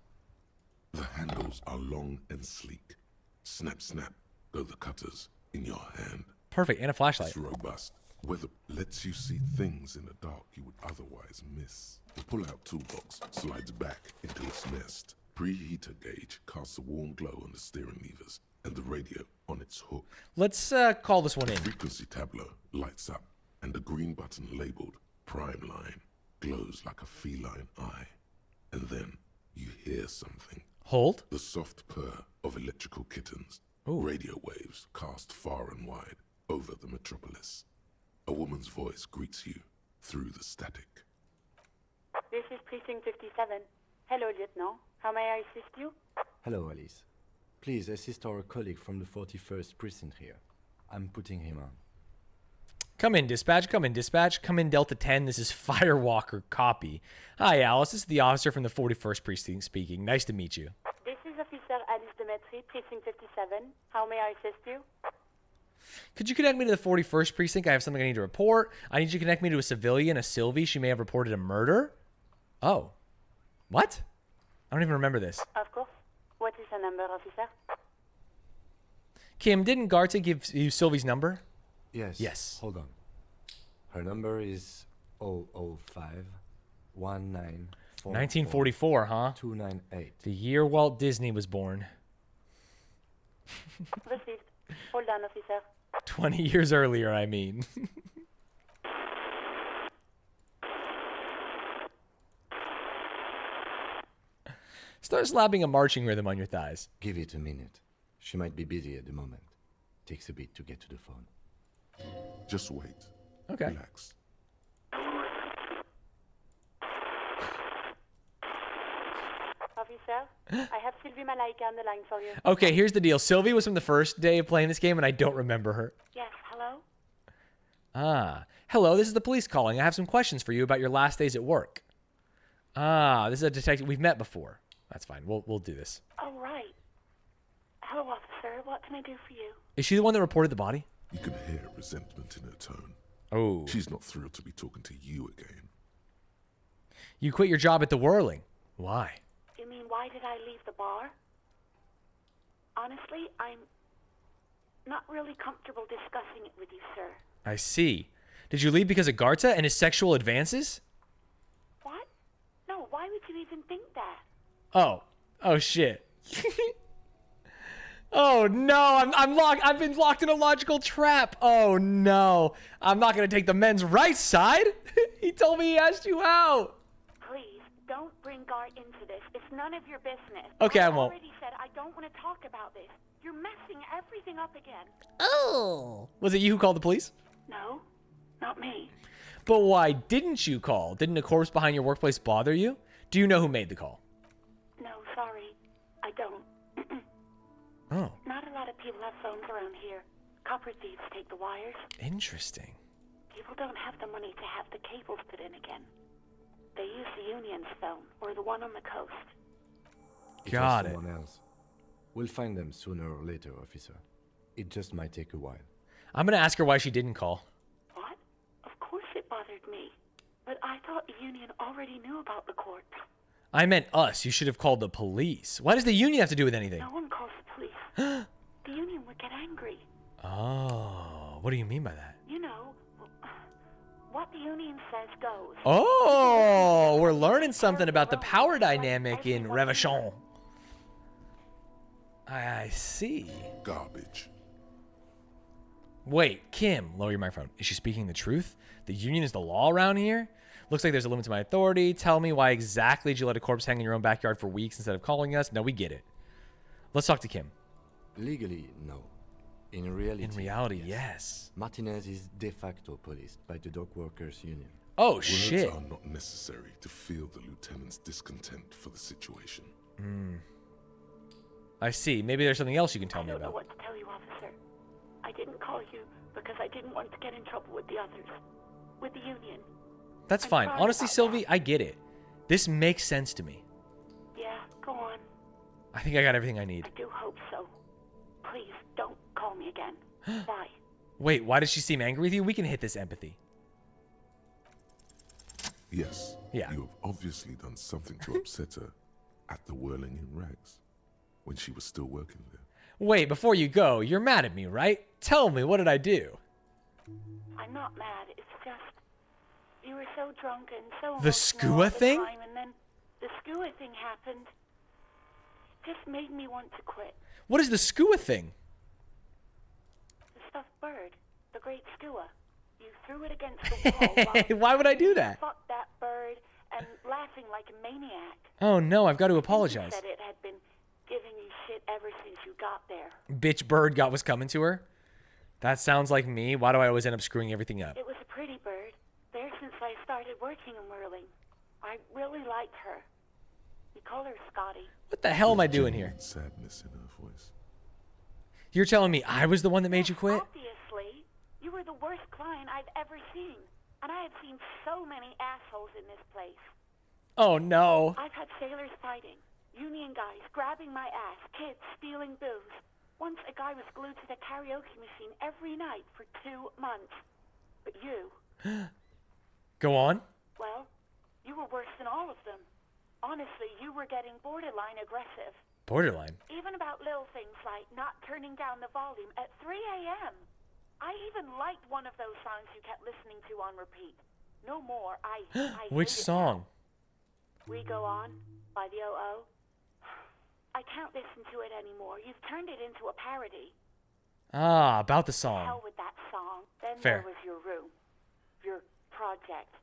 The handles are long and sleek. Snap, snap, go the cutters in your hand. Perfect, and a flashlight. It's robust, Weather lets you see things in the dark you would otherwise miss. The pull-out toolbox slides back into its nest. Preheater gauge casts a warm glow on the steering levers and the radio on its hook. Let's call this one in. The frequency tableau lights up and the green button labeled Prime Line glows like a feline eye. And then you hear something. Hold. The soft purr of electrical kittens. Ooh. Radio waves cast far and wide over the metropolis. A woman's voice greets you through the static. This is Precinct 57. Hello, Lieutenant. How may I assist you? Hello, Alice. Please assist our colleague from the 41st Precinct here. I'm putting him on. Come in, dispatch. Come in, dispatch. Come in, Delta 10. This is Firewalker. Copy. Hi, Alice. This is the officer from the 41st Precinct speaking. Nice to meet you. This is Officer Alice Demetri, Precinct 57. How may I assist you? Could you connect me to the 41st Precinct? I have something I need to report. I need you to connect me to a civilian, a Sylvie. She may have reported a murder. Oh. What? I don't even remember this. Of course. What is the number, officer? Kim, didn't Garta give you Sylvie's number? Yes. Yes. Hold on. Her number is 005 1944, huh? 298. The year Walt Disney was born. Received. Hold on, officer. 20 years earlier, I mean. Start slapping a marching rhythm on your thighs. Give it a minute. She might be busy at the moment. Takes a bit to get to the phone. Just wait. Okay. Relax. Officer, I have Sylvie Malaika on the line for you. Okay, here's the deal. Sylvie was from the first day of playing this game, and I don't remember her. Yes, hello? Ah. Hello, this is the police calling. I have some questions for you about your last days at work. Ah, this is a detective. We've met before. That's fine. We'll do this. Oh, right. Hello, officer. What can I do for you? Is she the one that reported the body? You can hear resentment in her tone. Oh. She's not thrilled to be talking to you again. You quit your job at the Whirling. Why? You mean, why did I leave the bar? Honestly, I'm not really comfortable discussing it with you, sir. I see. Did you leave because of Garta and his sexual advances? What? No, why would you even think that? Oh. Oh, shit. Oh, no. I'm locked. I've been locked in a logical trap. Oh, no. I'm not going to take the men's right side. He told me he asked you out. Please, don't bring Gart into this. It's none of your business. Okay, I I won't. already said I don't want to talk about this. You're messing everything up again. Oh. Was it you who called the police? No, not me. But why didn't you call? Didn't a corpse behind your workplace bother you? Do you know who made the call? No, sorry. I don't. Oh. Not a lot of people have phones around here. Copper thieves take the wires. Interesting. People don't have the money to have the cables put in again. They use the Union's phone, or the one on the coast. Got it. Someone else. We'll find them sooner or later, officer. It just might take a while. I'm going to ask her why she didn't call. What? Of course it bothered me. But I thought the Union already knew about the corpse. I meant us. You should have called the police. Why does the Union have to do with anything? No one calls the police. The Union would get angry. Oh, what do you mean by that? You know, what the Union says goes. Oh, we're learning something about the power dynamic in Reva. I see. Garbage. Wait, Kim, lower your microphone. Is she speaking the truth? The Union is the law around here? Looks like there's a limit to my authority. Tell me why exactly did you let a corpse hang in your own backyard for weeks instead of calling us? No, we get it. Let's talk to Kim. Legally, no. In reality, yes. Martinez is de facto policed by the Dock Workers Union. Oh, Words shit. are not necessary to feel the lieutenant's discontent for the situation. I see. Maybe there's something else you can tell me I don't know about. what to tell you, officer. I didn't call you because I didn't want to get in trouble with the others. With the Union. That's I'm fine. sorry Honestly, about Sylvie, that. I get it. This makes sense to me. Yeah, go on. I think I got everything I need. I do hope so. Please, don't call me again. Bye. Wait, why does she seem angry with you? We can hit this empathy. Yes. Yeah. You have obviously done something to upset her at the Whirling in Rags when she was still working there. Wait, before you go, you're mad at me, right? Tell me, what did I do? I'm not mad. It's just you were so drunk and so The emotional skua at the thing? time, and then the skua thing happened. Just made me want to quit. What is the skua thing? The stuffed bird, the great skua. You threw it against the wall. Why would I do that? Fuck that bird, and laughing like a maniac. Oh no, I've got to You apologize. said it had been giving you shit ever since you got there. Bitch bird got what's coming to her? That sounds like me. Why do I always end up screwing everything up? It was a pretty bird. There since I started working in whirling. I really liked her. We call her Scotty. What the hell am I doing here? Sadness in her voice. You're telling me I was the one that made you quit? Obviously. You were the worst client I've ever seen. And I have seen so many assholes in this place. Oh no. I've had sailors fighting, union guys grabbing my ass, kids stealing booze. Once a guy was glued to the karaoke machine every night for 2 months. But you... Go on. Well, you were worse than all of them. Honestly, you were getting borderline aggressive. Borderline? Even about little things like not turning down the volume at 3 a.m. I even liked one of those songs you kept listening to on repeat. No more. I Which hate it song? now. We Go On by the O.O. I can't listen to it anymore. You've turned it into a parody. Ah, about the The song. hell with that song. Then Fair. there was your room. Your project.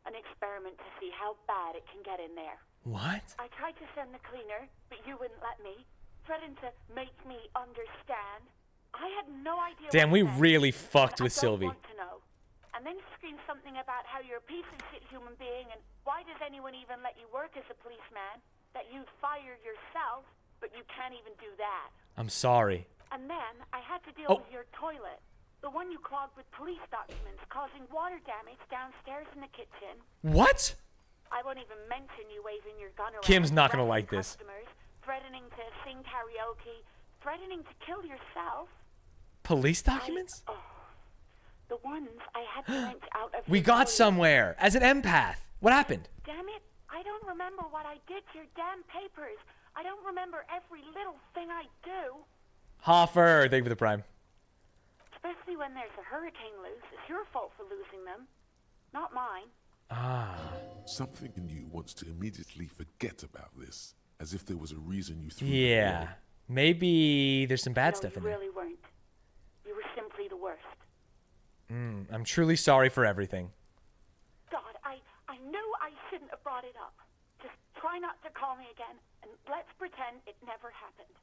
An experiment to see how bad it can get in there. What? I tried to send the cleaner, but you wouldn't let me. Threatened to make me understand. I had no idea. Damn, we what it meant, really fucked and with I Sylvie. don't want to know. And then you screamed something about how you're a piece of shit human being, and why does anyone even let you work as a policeman? That you'd fire yourself, but you can't even do that. I'm sorry. And then I had to deal with your toilet. The one you clogged with police documents, causing water damage downstairs in the kitchen. What? I won't even mention you waving your gun around. Kim's not gonna harassing like this. Customers, threatening to sing karaoke, threatening to kill yourself. Police documents? The ones I had to rent out of We your got toilet. somewhere. As an empath. What happened? Damn it, I don't remember what I did to your damn papers. I don't remember every little thing I do. Hoffer, thank you for the prime. Especially when there's a hurricane loose. It's your fault for losing them, not mine. Ah. Something in you wants to immediately forget about this, as if there was a reason you threw Yeah. Maybe there's some bad No, stuff you in there. really weren't. You were simply the worst. I'm truly sorry for everything. God, I knew I shouldn't have brought it up. Just try not to call me again, and let's pretend it never happened.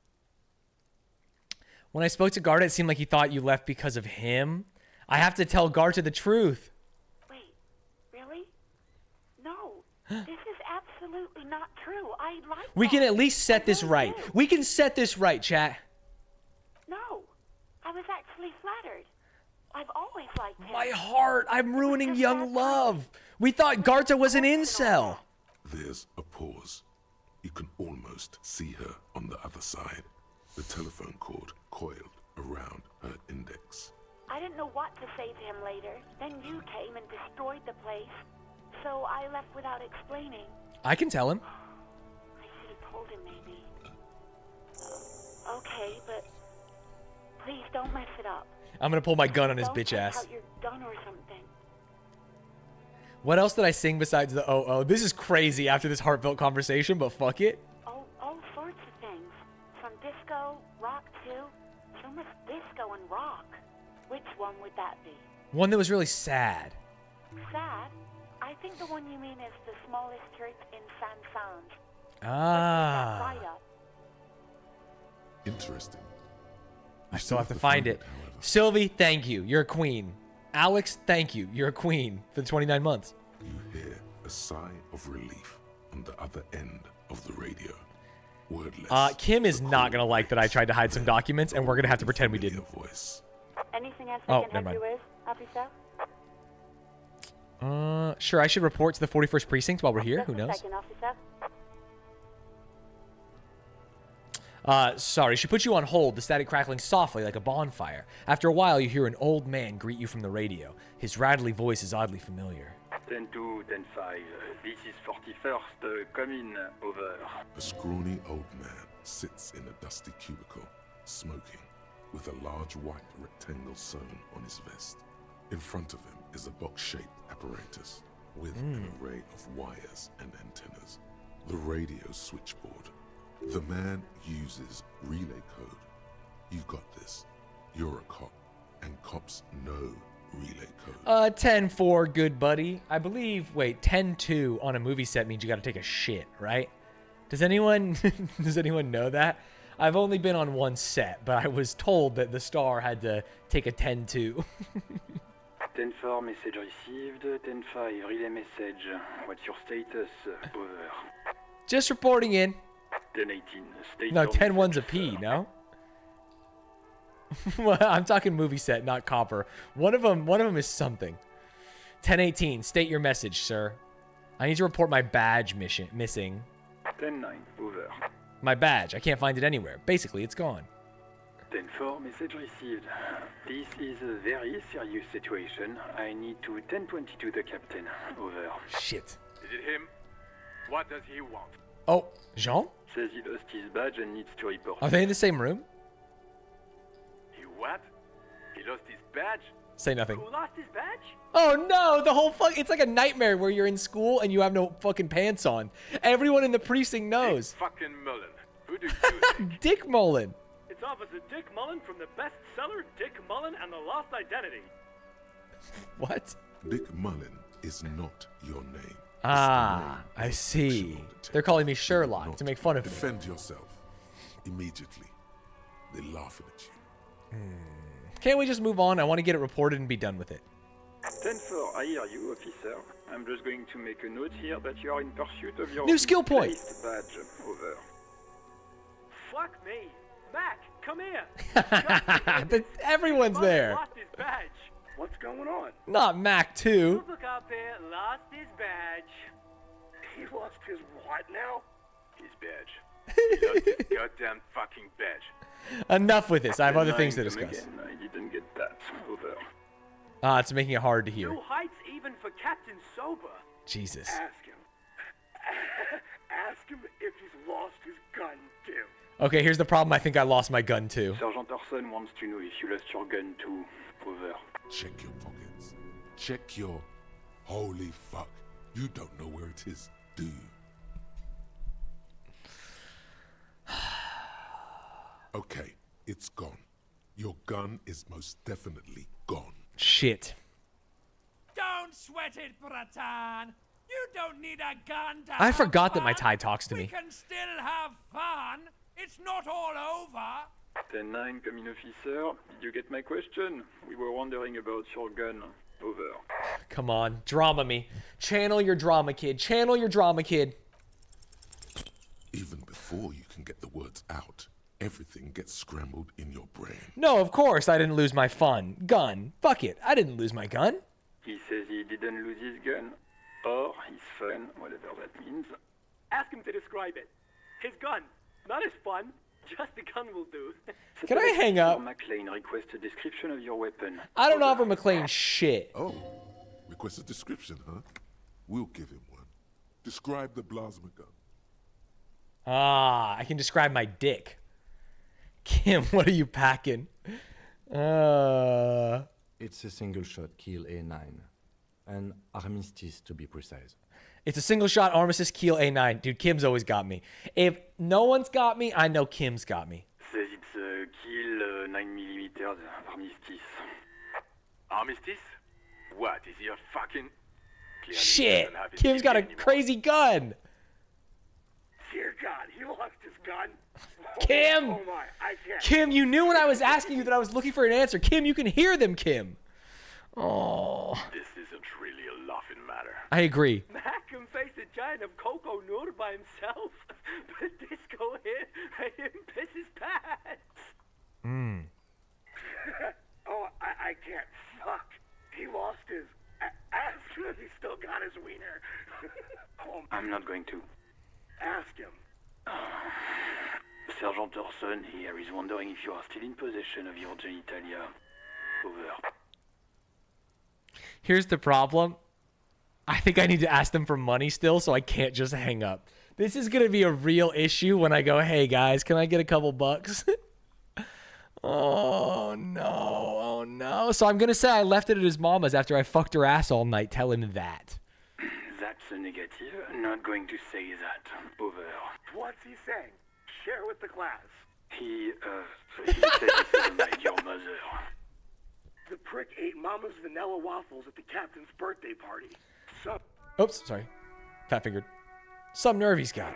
When I spoke to Garda, it seemed like he thought you left because of him. I have to tell Garda the truth. Wait, really? No, this is absolutely not true. I like We can that. at least set this right. We can set this right, chat. No, I was actually flattered. I've always liked him. My heart, I'm ruining young love. We thought Garta was an incel. There's a pause. You can almost see her on the other side. The telephone cord coiled around her index. I didn't know what to say to him later. Then you came and destroyed the place. So I left without explaining. I can tell him. I should have told him maybe. Okay, but please don't mess it up. I'm gonna pull my gun on his Don't bitch take ass. out your gun or something. What else did I sing besides the oh? This is crazy after this heartfelt conversation, but fuck it. All sorts of things. From disco, rock too. So much disco and rock. Which one would that be? One that was really sad. Sad? I think the one you mean is the smallest church in Stanz. Ah. Right up. Interesting. I still have to find it. Sylvie, thank you. You're a queen. Alex, thank you. You're a queen for the 29 months. You hear a sigh of relief on the other end of the radio. Wordless. Kim is not gonna like that I tried to hide some documents, and we're gonna have to pretend we didn't. Voice. Anything else Oh, I can never help you with, officer? Sure, I should report to the 41st precinct while we're here. Who knows? Second, officer. Sorry, she put you on hold, the static crackling softly like a bonfire. After a while, you hear an old man greet you from the radio. His rattly voice is oddly familiar. 10-2, 10-5, this is 41st, come in, over. A scrawny old man sits in a dusty cubicle, smoking, with a large white rectangle sewn on his vest. In front of him is a box-shaped apparatus with an array of wires and antennas. The radio switchboard. The man uses relay code. You've got this. You're a cop, and cops know relay code. 10-4, good buddy. I believe, wait, 10-2 on a movie set means you gotta take a shit, right? Does anyone know that? I've only been on one set, but I was told that the star had to take a 10-2. 10-4, message received. 10-5, relay message. What's your status? Over. Just reporting in. 10-18, state No, your 10-1's a message, P, sir. no? Well, I'm talking movie set, not copper. One of them is something. 10-18, state your message, sir. I need to report my badge missing. 10-9, over. My badge, I can't find it anywhere. Basically, it's gone. 10-4, message received. This is a very serious situation. I need to 10-22 the captain. Over. Shit. Is it him? What does he want? Oh, Jean? Says he lost his badge and needs to report. Are they in the same room? He what? He lost his badge? Say nothing. Who lost his badge? Oh no, the whole it's like a nightmare where you're in school and you have no fucking pants on. Everyone in the precinct knows. Dick fucking Mullen. Who do you think? Dick Mullen. It's Officer Dick Mullen from the bestseller Dick Mullen and the Lost Identity. What? Dick Mullen is not your name. Ah, I see. They're calling me Sherlock to make fun of me. Defend yourself. Immediately. They're laughing at you. Can't we just move on? I want to get it reported and be done with it. 10-4, I hear you, officer. I'm just going to make a note here that you are in pursuit of your New skill point. misplaced badge. Over. Fuck me. Mac, come here. Everyone's there. Lost his badge. What's going on? Not Mac too. Look out there, lost his badge. He lost his what now? His badge. He lost his goddamn fucking badge. Enough with this. I have other 10-9, things to come discuss. again. I didn't get that. Over. Ah, it's making it hard to hear. New heights even for Captain Sober. Jesus. Ask him. Ask him if he's lost his gun too. Okay, here's the problem. I think I lost my gun too. Sergeant Orson wants to know if you lost your gun too. Over. Check your pockets. Check your... Holy fuck. You don't know where it is, do you? Okay, it's gone. Your gun is most definitely gone. Shit. Don't sweat it, Bratan. You don't need a gun to I have forgot that my fun. Thai talks to We me. can still have fun. It's not all over. 10-9, coming officer. Did you get my question? We were wondering about your gun. Over. Come on, drama me. Channel your drama, kid. Channel your drama, kid. Even before you can get the words out, everything gets scrambled in your brain. No, of course I didn't lose my gun. Fuck it. I didn't lose my gun. He says he didn't lose his gun. Or his fun, whatever that means. Ask him to describe it. His gun. Not his fun. Just the gun will do. Can I hang up? McLean, request a description of your weapon. I don't offer McLean shit. Oh, request a description, huh? We'll give him one. Describe the plasma gun. Ah, I can describe my dick. Kim, what are you packing? It's a single-shot kill A9. An armistice, to be precise. It's a single shot armistice kill A9. Dude, Kim's always got me. If no one's got me, I know Kim's got me. Says it's a kill 9mm armistice. Armistice? What? Is he a fucking... Clearly he Shit, doesn't have his Kim's got a anymore. crazy gun. Dear God, he lost his gun. Kim! Oh my, I can't. Kim, you knew when I was asking you that I was looking for an answer. Kim, you can hear them, Kim. Oh. This isn't really a laughing matter. I agree. Mac can face a giant of Coco Nur by himself. But Disco here made him piss his pants. Oh, I can't. Fuck. He lost his... Ask him if he still got his wiener. Oh, I'm not going to. ask him. Sergeant Orson here is wondering if you are still in possession of your genitalia. Over. Here's the problem. I think I need to ask them for money still, so I can't just hang up. This is going to be a real issue when I go, hey guys, can I get a couple bucks? Oh, no. Oh, no. So I'm going to say I left it at his mama's after I fucked her ass all night. Tell him that. That's a negative. Not going to say that. Over. What's he saying? Share with the class. He said he sounded like your mother. The prick ate Mama's vanilla waffles at the captain's birthday party. So. Oops, sorry. Fat-fingered. Some nerve he's got.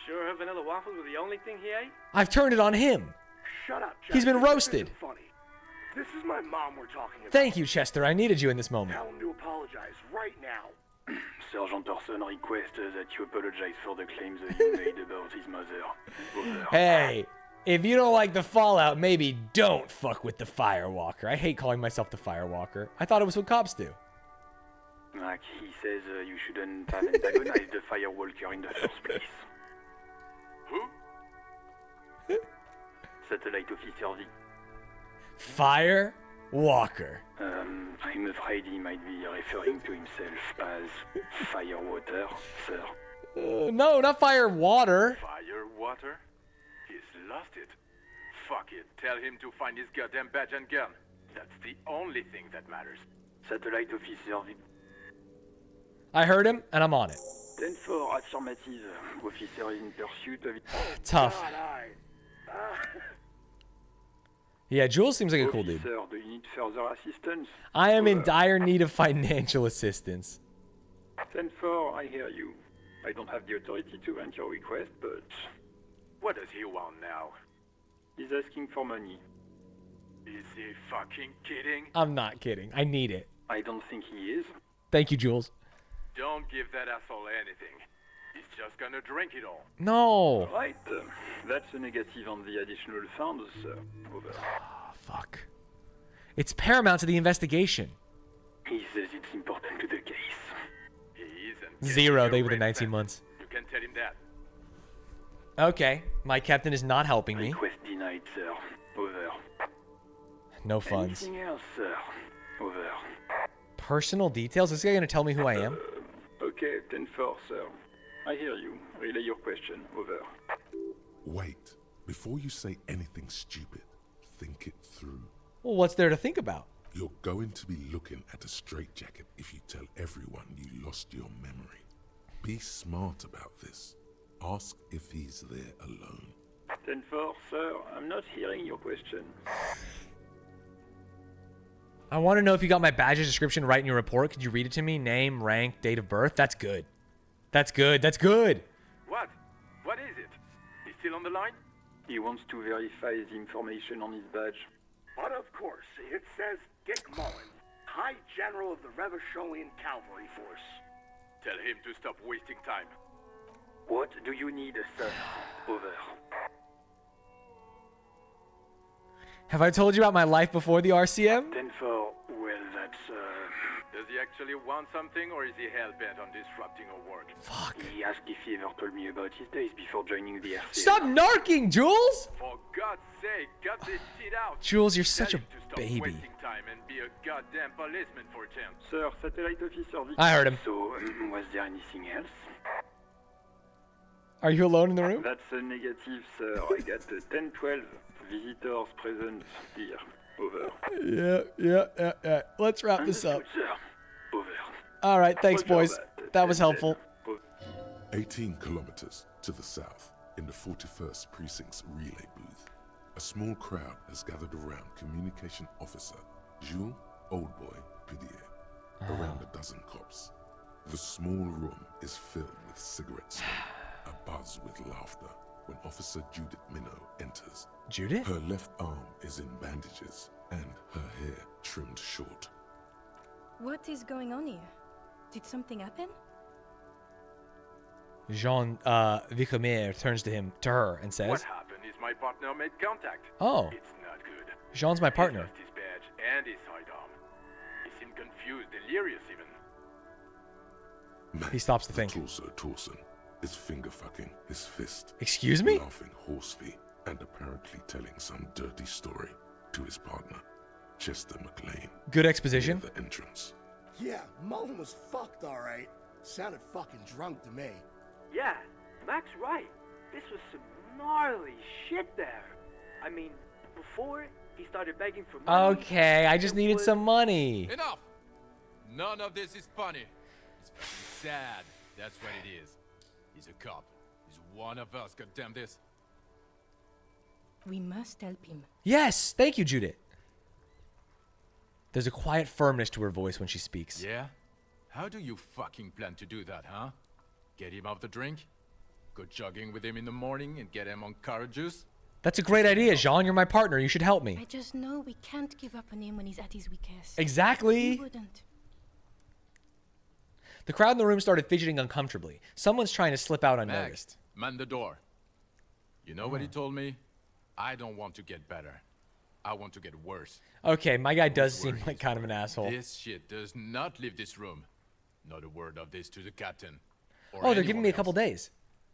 Sure her vanilla waffles were the only thing he ate? I've turned it on him. Shut up, Chester. He's been roasted. This isn't funny. This is my mom we're talking about. Thank you, Chester. I needed you in this moment. Tell him to apologize right now. Sergeant Orson requests that you apologize for the claims that you made about his mother. Over. Hey, if you don't like the fallout, maybe don't fuck with the Firewalker. I hate calling myself the Firewalker. I thought it was what cops do. Like he says, you shouldn't have antagonized the Firewalker in the first place. Who? Satellite Officer V. Firewalker. I'm afraid he might be referring to himself as Firewater, sir. No, not Firewater. Firewater? He's lost it. Fuck it. Tell him to find his goddamn badge and gun. That's the only thing that matters. Satellite Officer V. I heard him, and I'm on it. 10-4 affirmative. Officer in pursuit of... Tough. God, Yeah, Jules seems like a cool dude. Officer, do you need further assistance? I am in dire need of financial assistance. 10-4, I hear you. I don't have the authority to grant your request, but... What does he want now? He's asking for money. Is he fucking kidding? I'm not kidding. I need it. I don't think he is. Thank you, Jules. Don't give that asshole anything. He's just gonna drink it all. No. Right. That's a negative on the additional funds, sir. Over. Oh, fuck. It's paramount to the investigation. He says it's important to the case. He isn't. 0, they were the 19 months. You can tell him that. Okay, my captain is not helping me. Request denied, sir. Over. No funds. Anything else, sir? Over. Personal details? Is this guy gonna tell me who I am? Okay, 10-4, sir. I hear you. Relay your question. Over. Wait. Before you say anything stupid, think it through. Well, what's there to think about? You're going to be looking at a straitjacket if you tell everyone you lost your memory. Be smart about this. Ask if he's there alone. 10-4, sir. I'm not hearing your question. I want to know if you got my badge's description right in your report. Could you read it to me? Name, rank, date of birth? That's good. That's good. That's good. What? What is it? He's still on the line? He wants to verify the information on his badge. But of course, it says Dick Mullen, High General of the Revacholian Cavalry Force. Tell him to stop wasting time. What do you need, sir? Over. Have I told you about my life before the RCM? 10-4, well, that's, Does he actually want something, or is he hell-bent on disrupting our work? Fuck. He asked if he ever told me about his days before joining the RCM. Stop narking, Jules! For God's sake, cut this shit out! Jules, you're such Tell a him to stop baby. wasting time and be a goddamn policeman for a change. Sir, Satellite Officer V. I heard him. So, was there anything else? Are you alone in the room? That's a negative, sir. I got 10-12 visitors present here. Over. Yeah. Let's wrap this up. Sir. Over. All right, thanks, boys. That was helpful. 18 kilometers to the south, in the 41st Precinct's relay booth, a small crowd has gathered around Communication Officer Jules Oldboy Pidier, around a dozen cops. The small room is filled with cigarette smoke, a buzz with laughter, when Officer Judith Minnow enters. Judith? Her left arm is in bandages, and her hair trimmed short. What is going on here? Did something happen? Jean Vicomer turns to her and says, What happened is my partner made contact. Oh. It's not good. Jean's my partner. He lost his badge and his sidearm. He seemed confused, delirious even. Man, he stops to think. Torson is finger-fucking his fist. Excuse me? Laughing hoarsely and apparently telling some dirty story to his partner, Chester McLean. Good exposition. Near the entrance. Yeah, Mullen was fucked, all right. Sounded fucking drunk to me. Yeah, Mac's right. This was some gnarly shit there. I mean, Before, he started begging for money. Okay, I just needed some money. Enough! None of this is funny. It's fucking sad. That's what it is. He's a cop. He's one of us, goddamn this. We must help him. Yes, thank you, Judith. There's a quiet firmness to her voice when she speaks. Yeah? How do you fucking plan to do that, huh? Get him off the drink? Go jogging with him in the morning and get him on carrot juice? That's a great idea, Jean. You're my partner. You should help me. I just know we can't give up on him when he's at his weakest. Exactly. We wouldn't. The crowd in the room started fidgeting uncomfortably. Someone's trying to slip out unnoticed. Man the door. You know what he told me? I don't want to get better. I want to get worse. Okay, my guy does seem like kind of an asshole. This shit does not leave this room. Not a word of this to the captain. Oh, they're giving me a couple days.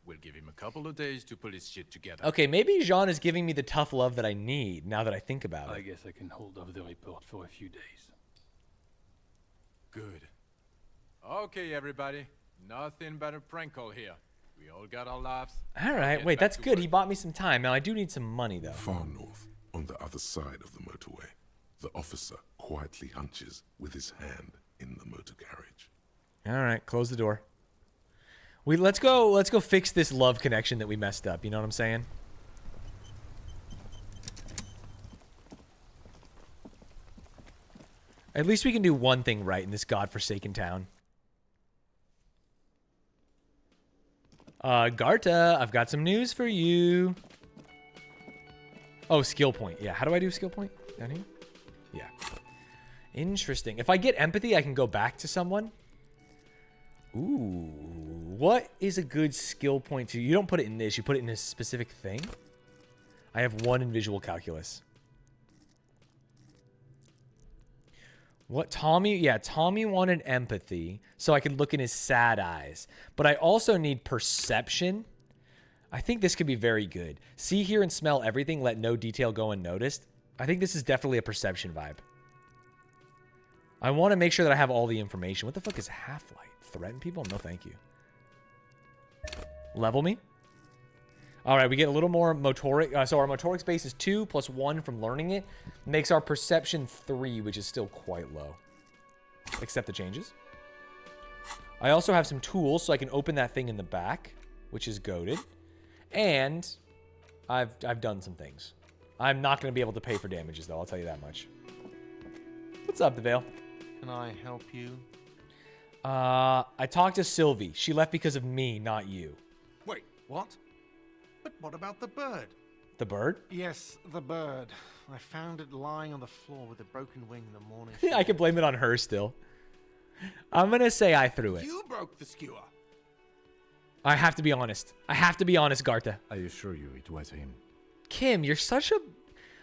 We'll give him a couple of days to put his shit together. Okay, maybe Jean is giving me the tough love that I need now that I think about it. I guess I can hold off the report for a few days. Good. Okay, everybody. Nothing but a prank call here. We all got our laughs. All right, wait, that's good. He bought me some time. Now, I do need some money, though. Far north, on the other side of the motorway, the officer quietly hunches with his hand in the motor carriage. All right, close the door. Let's go fix this love connection that we messed up. You know what I'm saying? At least we can do one thing right in this godforsaken town. Garta, I've got some news for you. Oh, skill point. Yeah, how do I do skill point? Down here? Yeah. Interesting. If I get empathy, I can go back to someone. Ooh. What is a good skill point to... You don't put it in this. You put it in a specific thing. I have one in visual calculus. What Tommy... Yeah, Tommy wanted empathy, so I could look in his sad eyes. But I also need perception. I think this could be very good. See, hear, and smell everything. Let no detail go unnoticed. I think this is definitely a perception vibe. I want to make sure that I have all the information. What the fuck is half-light? Threaten people? No, thank you. Level me. All right, we get a little more motoric. So our motoric space is 2 plus 1 from learning it. Makes our perception 3, which is still quite low. Accept the changes. I also have some tools, so I can open that thing in the back, which is goated. And I've done some things. I'm not going to be able to pay for damages, though. I'll tell you that much. What's up, DeVale? Can I help you? I talked to Sylvie. She left because of me, not you. Wait, what? But what about the bird? The bird? Yes, the bird. I found it lying on the floor with a broken wing in the morning. I can blame it on her still. I'm going to say I threw it. You broke the skewer. I have to be honest. I have to be honest, Garta. I assure you it was him. Kim, you're such a...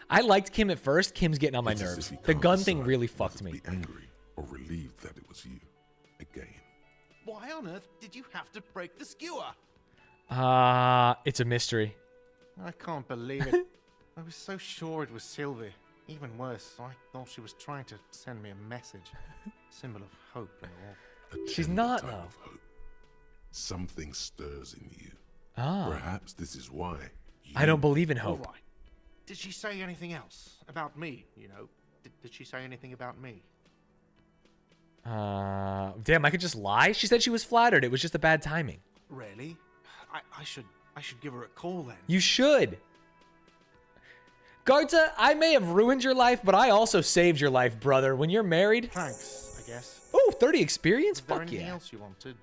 I liked Kim at first. Kim's getting on my nerves. The gun thing really fucked me. Be angry or relieved that it was you. Again. Why on earth did you have to break the skewer? It's a mystery. I can't believe it. I was so sure it was Sylvie. Even worse, I thought she was trying to send me a message. Symbol of hope and all. She's not, though. Of hope. Something stirs in you. Ah. Perhaps this is why. I don't believe in hope. All right. Did she say anything else about me, you know? Did she say anything about me? Damn, I could just lie? She said she was flattered. It was just a bad timing. Really? I should give her a call then. You should. Garta, I may have ruined your life, but I also saved your life, brother. When you're married... Thanks, I guess. Oh, 30 experience? Fuck yeah. Fuck yeah. Anything else you wanted,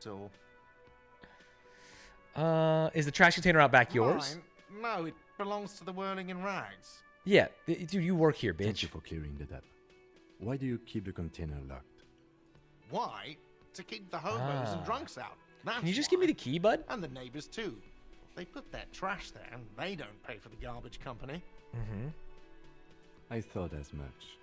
or... Is the trash container out back yours? Mine? No, it belongs to the Whirling in Rags. Yeah, dude, you work here, bitch. Thank you for clearing that up. Why do you keep the container locked? Why? To keep the hobos and drunks out. That's Can you just give me the key, bud? And the neighbors too. They put their trash there and they don't pay for the garbage company. Mm-hmm. I thought as much.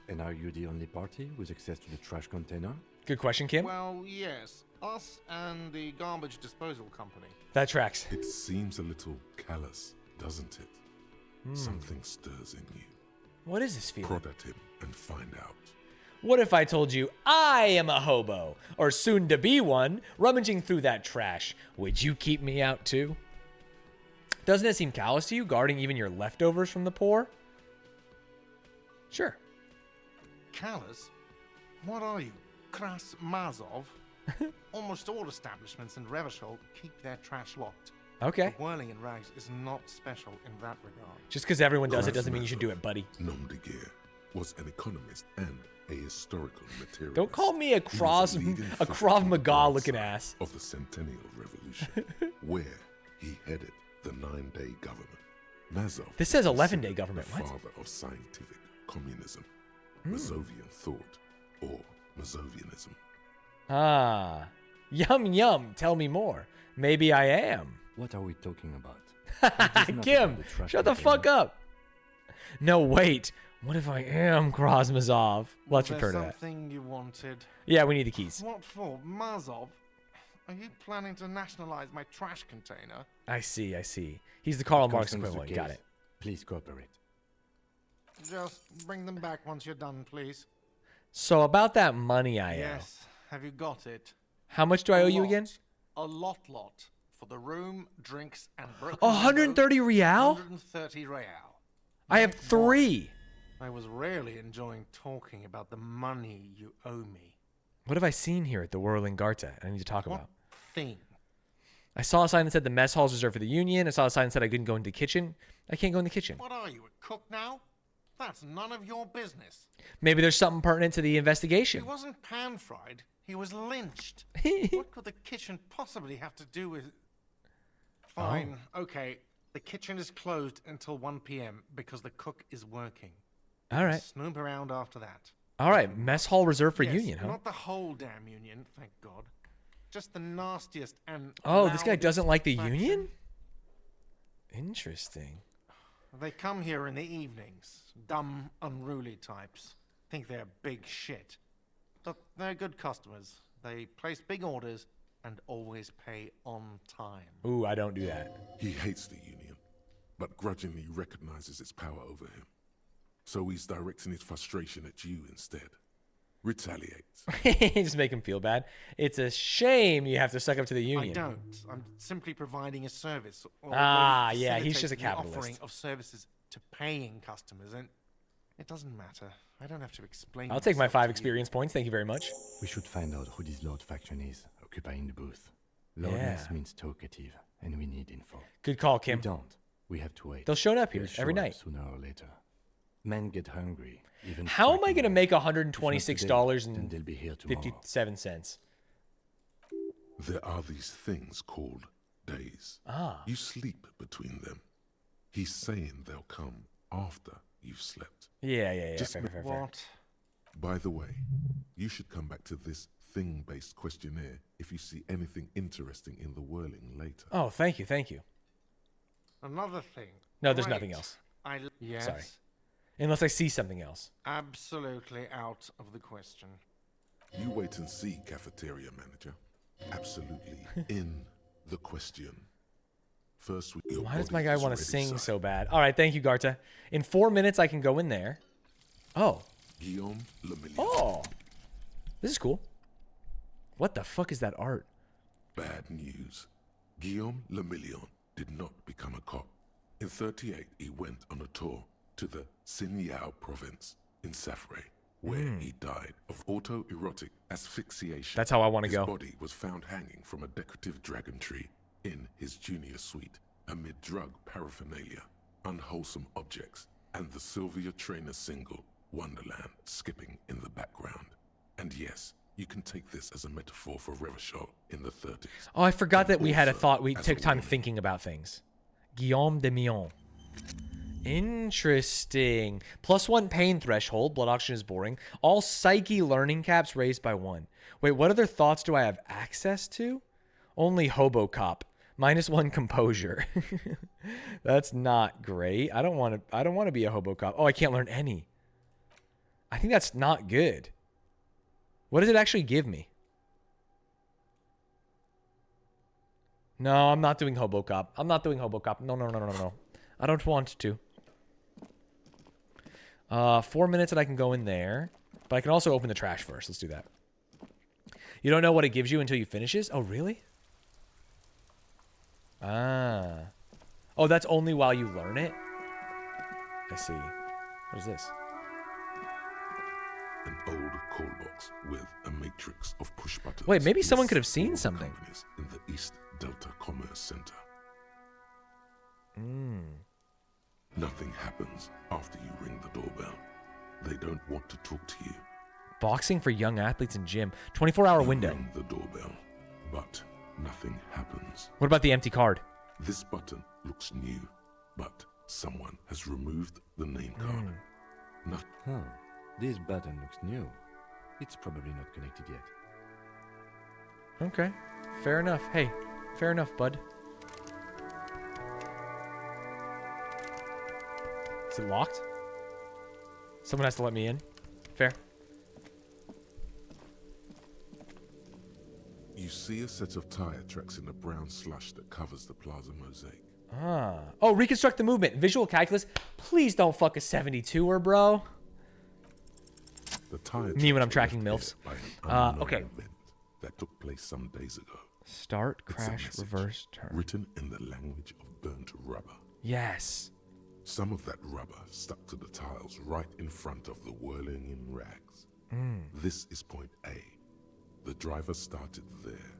And are you the only party with access to the trash container? Good question, Kim. Well, yes. Us and the garbage disposal company. That tracks. It seems a little callous, doesn't it? Something stirs in you. What is this feeling? Prod at him and find out. What if I told you I am a hobo, or soon to be one, rummaging through that trash? Would you keep me out too? Doesn't it seem callous to you, guarding even your leftovers from the poor? Sure. Callous? What are you, Kras Mazov? Almost all establishments in Revachol keep their trash locked. Okay. Whirling in rags is not special in that regard. Just because everyone does it doesn't mean you should do it, buddy. Nom de guerre was an economist and a historical materialist. Don't call me a Krav Maga looking ass. Of the Centennial Revolution, where he headed the 9-day government. Mazov. This says 11-day government. The What? father of scientific communism, Mazovian thought, or Mazovianism. Ah. Yum yum. Tell me more. Maybe I am. What are we talking about? Kim, shut the fuck up. No, wait. What if I am Krasmazov? Let's return to that. Something you wanted? Yeah, we need the keys. What for? Mazov? Are you planning to nationalize my trash container? I see, I see. He's the Karl Marx equivalent. Got it. Please cooperate. Just bring them back once you're done, please. So about that money I owe. Yes. Have you got it? How much do I owe you again? A lot. For the room, drinks, and broken 130 real? 130 real. I have 3. I was really enjoying talking about the money you owe me. What have I seen here at the Whirling Garta I need to talk about? Thing? I saw a sign that said the mess hall is reserved for the union. I saw a sign that said I couldn't go into the kitchen. I can't go in the kitchen. What are you, a cook now? That's none of your business. Maybe there's something pertinent to the investigation. He wasn't pan-fried. He was lynched. What could the kitchen possibly have to do with... Fine. Oh. Okay. The kitchen is closed until 1 p.m. because the cook is working. All right. Snoop around after that. All right. Mess hall reserved for union, huh? Not the whole damn union, thank God. Just the nastiest and... Oh, this guy doesn't like the union? Interesting. They come here in the evenings. Dumb, unruly types. Think they're big shit. But they're good customers. They place big orders and always pay on time. Ooh, I don't do that. He hates the union, but grudgingly recognizes its power over him. So he's directing his frustration at you instead. Retaliates. Just make him feel bad. It's a shame you have to suck up to the union. I don't. I'm simply providing a service. Ah, yeah, he's just a capitalist. Offering of services to paying customers, and it doesn't matter. I don't have to explain. I'll take my 5 experience points. Thank you very much. We should find out who this Lord faction is, occupying the booth. Lordness means talkative, and we need info. Good call, Kim. We don't. We have to wait. They'll show up here every night. Sooner or later. Men get hungry. Even how am I going to make $126.57? There are these things called days. Ah. You sleep between them. He's saying they'll come after you've slept. Yeah. Just fair. What? By the way, you should come back to this thing-based questionnaire if you see anything interesting in the whirling later. Oh, thank you. Another thing. No, there's nothing else. Yes. Sorry. Unless I see something else. Absolutely out of the question. You wait and see, cafeteria manager. Absolutely in the question. First, why does my guy want to sing so bad? All right, thank you, Garta. In 4 minutes, I can go in there. Oh. Guillaume Lemillion. Oh. This is cool. What the fuck is that art? Bad news. Guillaume Lemillion did not become a cop. In 1938, he went on a tour to the Sinyao province in Safre, where he died of autoerotic asphyxiation. That's how I want to go. His body was found hanging from a decorative dragon tree in his junior suite amid drug paraphernalia, unwholesome objects, and the Sylvia Traynor single, Wonderland, skipping in the background. And yes, you can take this as a metaphor for Revachol in the 30s. Oh, I forgot that we had a thought. We as took a time woman. thinking about things. Guillaume de Mion. Interesting. +1 pain threshold. Blood oxygen is boring. All psyche learning caps raised by 1. Wait, what other thoughts do I have access to? Only hobo cop. -1 composure. That's not great. I don't want to be a hobo cop. Oh, I can't learn any. I think that's not good. What does it actually give me? No, I'm not doing hobo cop. I'm not doing hobo cop. No. I don't want to. 4 minutes and I can go in there. But I can also open the trash first. Let's do that. You don't know what it gives you until you finishes? Oh, really? Ah. Oh, that's only while you learn it? I see. What is this? trucks with a matrix of push buttons. Wait, maybe someone could have lists seen all the something. companies in the East Delta Commerce Center. Nothing happens after you ring the doorbell. They don't want to talk to you. Boxing for young athletes in gym. 24-hour You window. ring the doorbell, but nothing happens. What about the empty card? This button looks new, but someone has removed the name card. Huh. This button looks new. It's probably not connected yet. Okay. Fair enough. Hey, fair enough, bud. Is it locked? Someone has to let me in. Fair. You see a set of tire tracks in the brown slush that covers the plaza mosaic. Ah. Oh, reconstruct the movement. Visual calculus. Please don't fuck a 72er, bro. The tire Me when I'm tracks tracking were MILFs. left here by an unknown Okay. event that took place some days ago. Start, It's a crash, message reverse, turn. written in the language of burnt rubber. Yes. Some of that rubber stuck to the tiles right in front of the whirling in rags. This is point A. The driver started there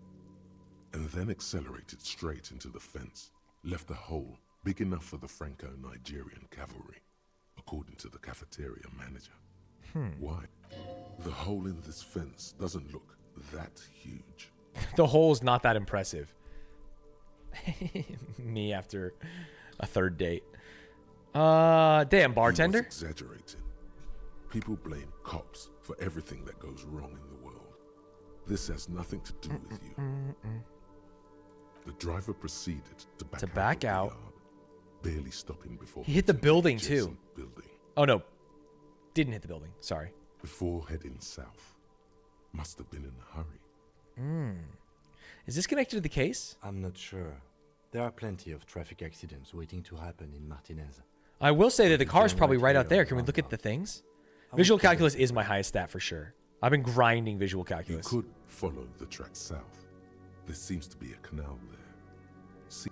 and then accelerated straight into the fence, left a hole big enough for the Franco-Nigerian cavalry, according to the cafeteria manager. Why? The hole in this fence doesn't look that huge. The hole's not that impressive. Me after a third date. Damn, bartender. He was exaggerating. People blame cops for everything that goes wrong in the world. This has nothing to do with you. The driver proceeded to back out, of the yard, barely stopping before He hit the hitting building, adjacent too. Building. Oh, no. Didn't hit the building. Sorry. Before heading south. Must have been in a hurry. Is this connected to the case? I'm not sure. There are plenty of traffic accidents waiting to happen in Martinez. I will say that the car's Going probably right out here there. on Can we look at roundabout. the things? I Visual would give it calculus a is my highest stat for sure. I've been grinding visual You calculus. could follow the track south. There seems to be a canal there. See,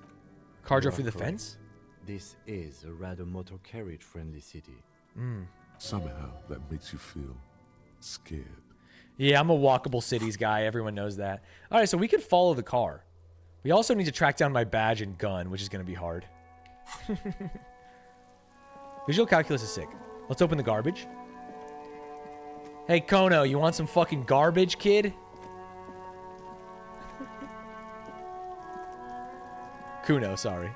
Car You drove are through the correct. fence? This is a rather motor carriage friendly city. somehow that makes you feel scared. Yeah, I'm a walkable cities guy. Everyone knows that. All right, so we could follow the car. We also need to track down my badge and gun, which is going to be hard. Visual calculus is sick. Let's open the garbage. Hey, Kono, you want some fucking garbage, kid? Kuno, sorry.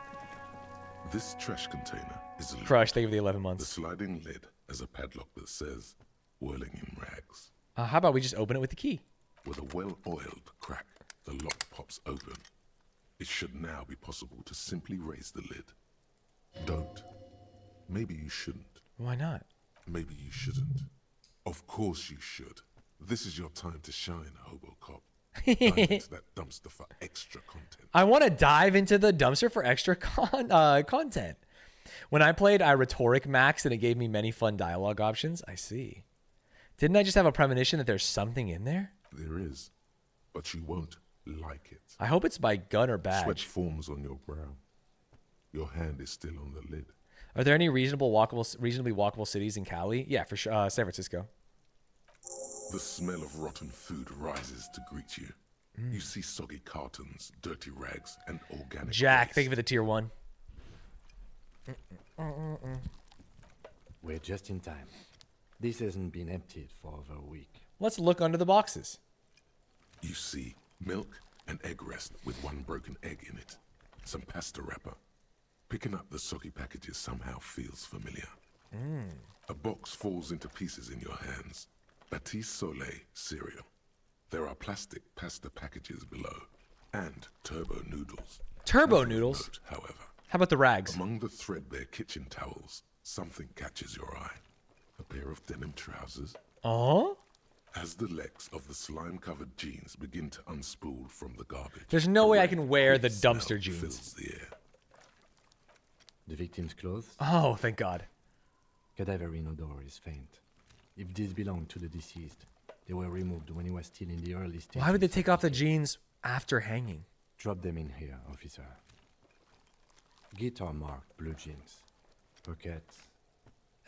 This trash container is a Crush, thank you for the 11 The months. sliding lid has a padlock that says whirling in rags. How about we just open it with the key? With a well-oiled crack, the lock pops open. It should now be possible to simply raise the lid. Don't. Maybe you shouldn't. Why not? Maybe you shouldn't. Of course you should. This is your time to shine, Hobocop. Dive into that dumpster for extra content. I want to dive into the dumpster for extra content. When I played, I rhetoric maxed and it gave me many fun dialogue options. I see. Didn't I just have a premonition that there's something in there? There is, but you won't like it. I hope it's my gun or badge. Sweat forms on your brow. Your hand is still on the lid. Are there any reasonably walkable cities in Cali? Yeah, for sure. San Francisco. The smell of rotten food rises to greet you. You see soggy cartons, dirty rags, and organic Jack, waste. thank you for the tier 1. We're just in time. This hasn't been emptied for over a week. Let's look under the boxes. You see milk and egg rest with one broken egg in it. Some pasta wrapper. Picking up the soggy packages somehow feels familiar. A box falls into pieces in your hands. Batiste Soleil cereal. There are plastic pasta packages below. And turbo noodles. Turbo Nothing noodles? of note, however. How about the rags? Among the threadbare kitchen towels, something catches your eye. A pair of denim trousers. Oh? As the legs of the slime-covered jeans begin to unspool from the garbage, There's no a way I red can wear the smell dumpster jeans. fills the air. The victim's clothes? Oh, thank God. Cadaverine odor is faint. If these belong to the deceased, they were removed when he was still in the early stages. Why would they take off the jeans after hanging? Drop them in here, officer. Guitar marked blue jeans. Pockets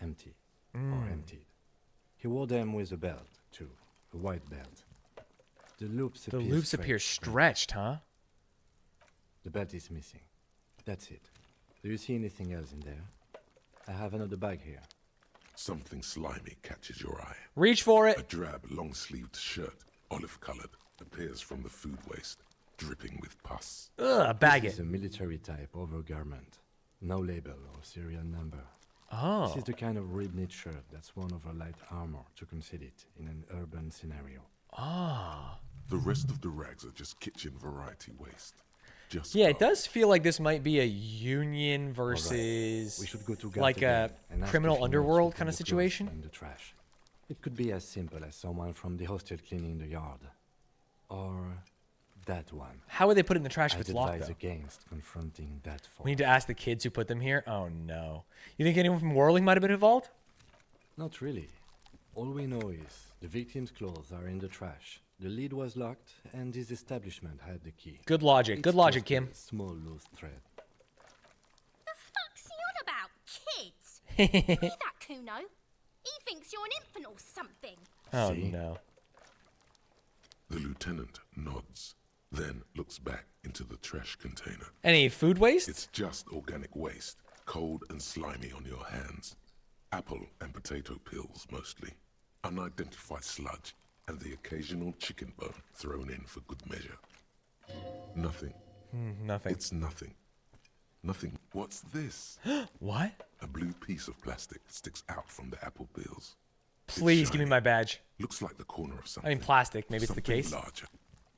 empty or emptied. He wore them with a belt, too. A a white belt. The loops appear stretched, huh? The belt is missing. That's it. Do you see anything else in there? I have another bag here. Something slimy catches your eye. Reach for it. A drab, long-sleeved shirt, olive-colored, appears from the food waste, dripping with pus. Ugh, bag This it. is a military-type overgarment. No label or serial number. Oh. This is the kind of rib-knit shirt that's worn over light armor to conceal it in an urban scenario. Ah. The rest of the rags are just kitchen variety waste. Just Yeah, it does feel like this might be a union versus We should go to like a criminal underworld kind of situation. In the trash. It could be as simple as someone from the hostel cleaning the yard, or that one. How would they put it in the trash if it's I'd locked, advise though? against confronting that force. We need to ask the kids who put them here. Oh no! You think anyone from Whirling might have been involved? Not really. All we know is the victim's clothes are in the trash. The lid was locked, and his establishment had the key. Good logic. Good logic, Kim. A small loose thread. The fuck's he on about? Kids? Hear that, Kuno? He thinks you're an infant or something. Oh See? no. The lieutenant nods, then looks back into the trash container. Any food waste? It's just organic waste, cold and slimy on your hands. Apple and potato peels, mostly. Unidentified sludge, and the occasional chicken bone thrown in for good measure. Nothing. Nothing. It's nothing. Nothing. What's this? What? A blue piece of plastic sticks out from the apple peels. Please give me my badge. Looks like the corner of something. I mean plastic. Maybe it's the Something case. larger.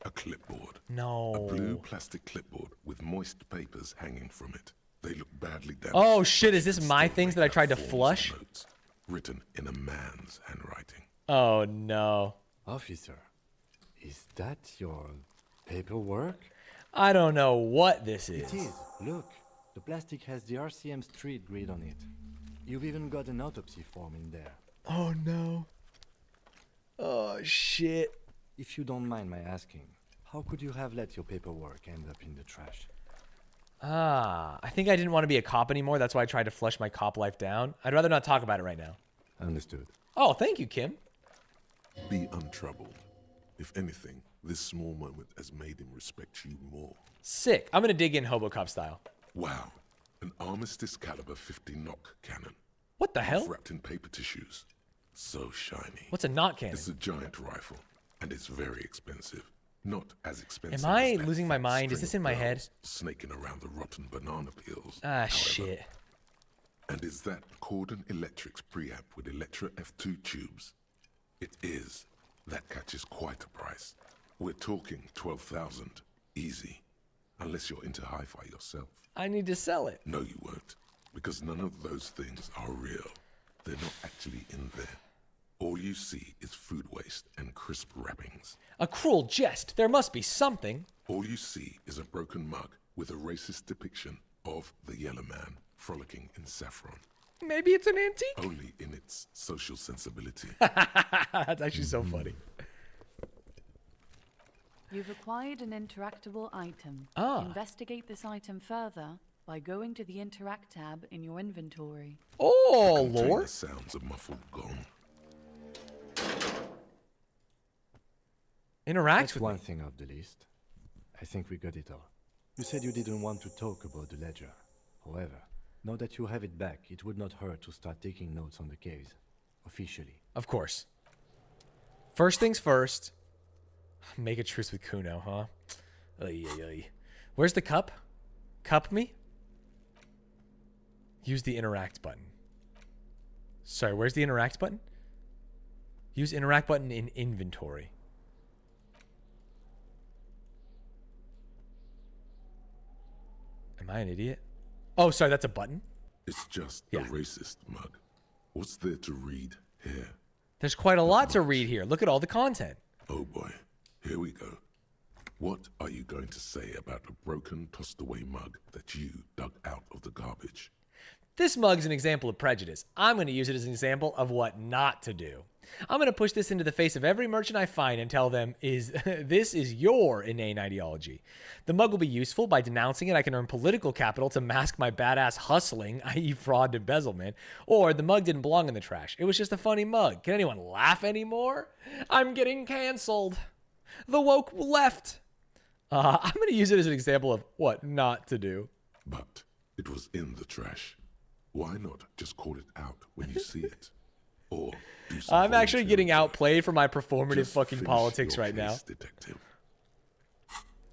A clipboard. No. A blue plastic clipboard with moist papers hanging from it. They look badly damaged. Oh shit! Is this my things that I tried to flush? Notes, written in a man's handwriting. Oh no. Officer, is that your paperwork? I don't know what this is. It is. Look, the plastic has the RCM street grid on it. You've even got an autopsy form in there. Oh no. Oh shit. If you don't mind my asking, how could you have let your paperwork end up in the trash? I think I didn't want to be a cop anymore. That's why I tried to flush my cop life down. I'd rather not talk about it right now. Understood. Oh, thank you, Kim. Be untroubled. If anything, this small moment has made him respect you more. Sick. I'm gonna dig in Hobocop style. Wow. An Armistice caliber 50 knock cannon. What the hell? Wrapped in paper tissues. So shiny. What's a knot cannon? It's a giant rifle, and it's very expensive. Not as expensive. Am I as that losing my fat mind? Is string this of in my head? pearls snaking around the rotten banana peels. Ah, shit. And is that Cordon Electric's preamp with Electra F2 tubes? It is. That catches quite a price. We're talking 12,000. Easy. Unless you're into hi-fi yourself. I need to sell it. No, you won't. Because none of those things are real. They're not actually in there. All you see is food waste and crisp wrappings. A cruel jest. There must be something. All you see is a broken mug with a racist depiction of the yellow man frolicking in saffron. Maybe it's an antique? Only in its social sensibility. That's actually so funny. You've acquired an interactable item. Ah. Investigate this item further by going to the Interact tab in your inventory. Oh, The container Lord. sounds a muffled gong. Interacts That's with one me. thing off the list. I think we got it all. You said you didn't want to talk about the ledger. However, now that you have it back, it would not hurt to start taking notes on the case. Officially. Of course. First things first. Make a truce with Kuno, huh? Ay, ay, ay. Where's the cup? Cup me? Use the interact button. Sorry, where's the interact button? Use interact button in inventory. Am I an idiot? Oh, sorry, that's a button? It's just a racist mug. What's there to read here? There's quite a lot to read here. Look at all the content. Oh boy, here we go. What are you going to say about a broken, tossed away mug that you dug out of the garbage? This mug's an example of prejudice. I'm going to use it as an example of what not to do. I'm going to push this into the face of every merchant I find and tell them, this is your inane ideology. The mug will be useful. By denouncing it, I can earn political capital to mask my badass hustling, i.e. fraud and embezzlement. Or the mug didn't belong in the trash. It was just a funny mug. Can anyone laugh anymore? I'm getting canceled. The woke left. I'm going to use it as an example of what not to do. But it was in the trash. Why not just call it out when you see it? Or do some I'm actually getting volunteer outplayed for my performative Just fucking finish politics your right now. case, detective.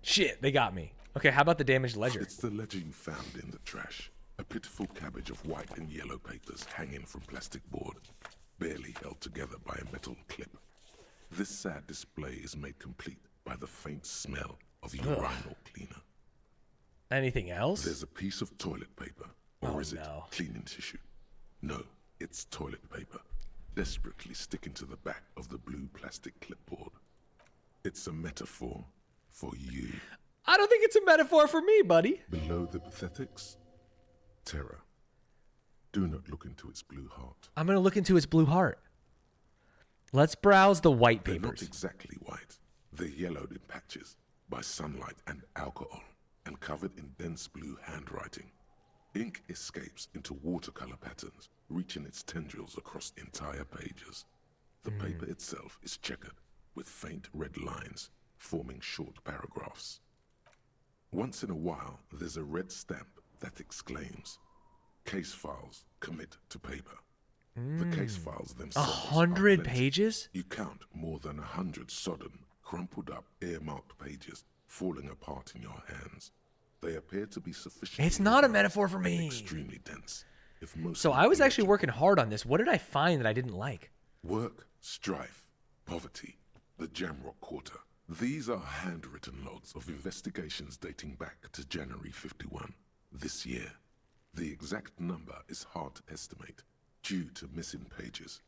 Shit, they got me. Okay, how about the damaged ledger? It's the ledger you found in the trash. A pitiful cabbage of white and yellow papers hanging from plastic board, barely held together by a metal clip. This sad display is made complete by the faint smell of urinal cleaner. Anything else? There's a piece of toilet paper. Or is it cleaning tissue? No, it's toilet paper, desperately sticking to the back of the blue plastic clipboard. It's a metaphor for you. I don't think it's a metaphor for me, buddy. Below the pathetics, terror. Do not look into its blue heart. I'm going to look into its blue heart. Let's browse the white They're papers. not exactly white. They're yellowed in patches by sunlight and alcohol and covered in dense blue handwriting. Ink escapes into watercolor patterns, reaching its tendrils across entire pages. The paper itself is checkered with faint red lines, forming short paragraphs. Once in a while, there's a red stamp that exclaims, "Case files commit to paper." The case files themselves 100 pages? You count more than 100 sodden, crumpled up, earmarked pages falling apart in your hands. They appear to be sufficient. It's not a metaphor for me. Extremely dense. So I was actually working hard on this. What did I find that I didn't like? Work, strife, poverty, the Jamrock Quarter. These are handwritten logs of investigations dating back to January 51, this year. The exact number is hard to estimate due to missing pages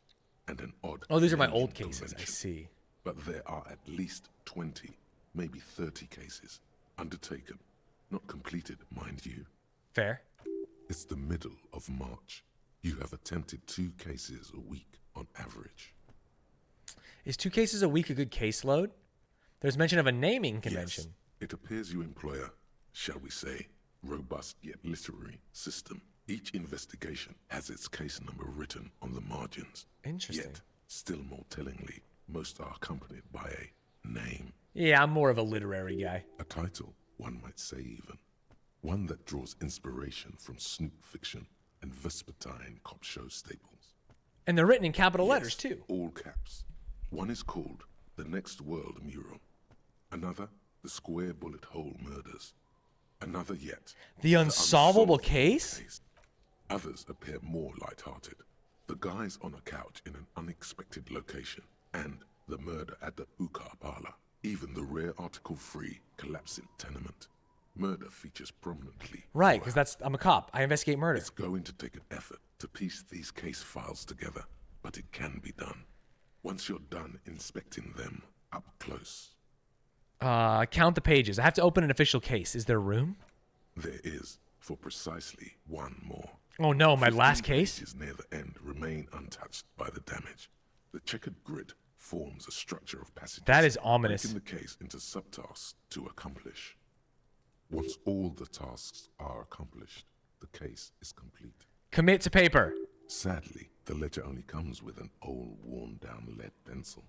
and an odd... Oh, these are my old cases, I see. But there are at least 20, maybe 30 cases undertaken. Not completed, mind you. Fair. It's the middle of March. You have attempted 2 cases a week on average. Is 2 cases a week a good caseload? There's mention of a naming convention. Yes, it appears you employ a, shall we say, robust yet literary system. Each investigation has its case number written on the margins. Interesting. Yet, still more tellingly, most are accompanied by a name. Yeah, I'm more of a literary guy. A title, one might say even. One that draws inspiration from snoop fiction and vespertine cop show staples. And they're written in capital letters, too. All caps. One is called The Next World Mural. Another, The Square Bullet Hole Murders. Another yet, The Unsolvable Case? Others appear more light-hearted. The guys on a couch in an unexpected location, and the murder at the Uka Parlor. Even the rare article-free collapsing tenement. Murder features prominently. Right, because I'm a cop. I investigate murder. It's going to take an effort to piece these case files together, but it can be done. Once you're done inspecting them up close. Count the pages. I have to open an official case. Is there room? There is, for precisely one more. Oh no, my last case? Pages near the end remain untouched by the damage. The checkered grid forms a structure of passages. That is ominous. Breaking the case into subtasks to accomplish. Once all the tasks are accomplished, the case is complete. Commit to paper. Sadly, the ledger only comes with an old, worn-down lead pencil.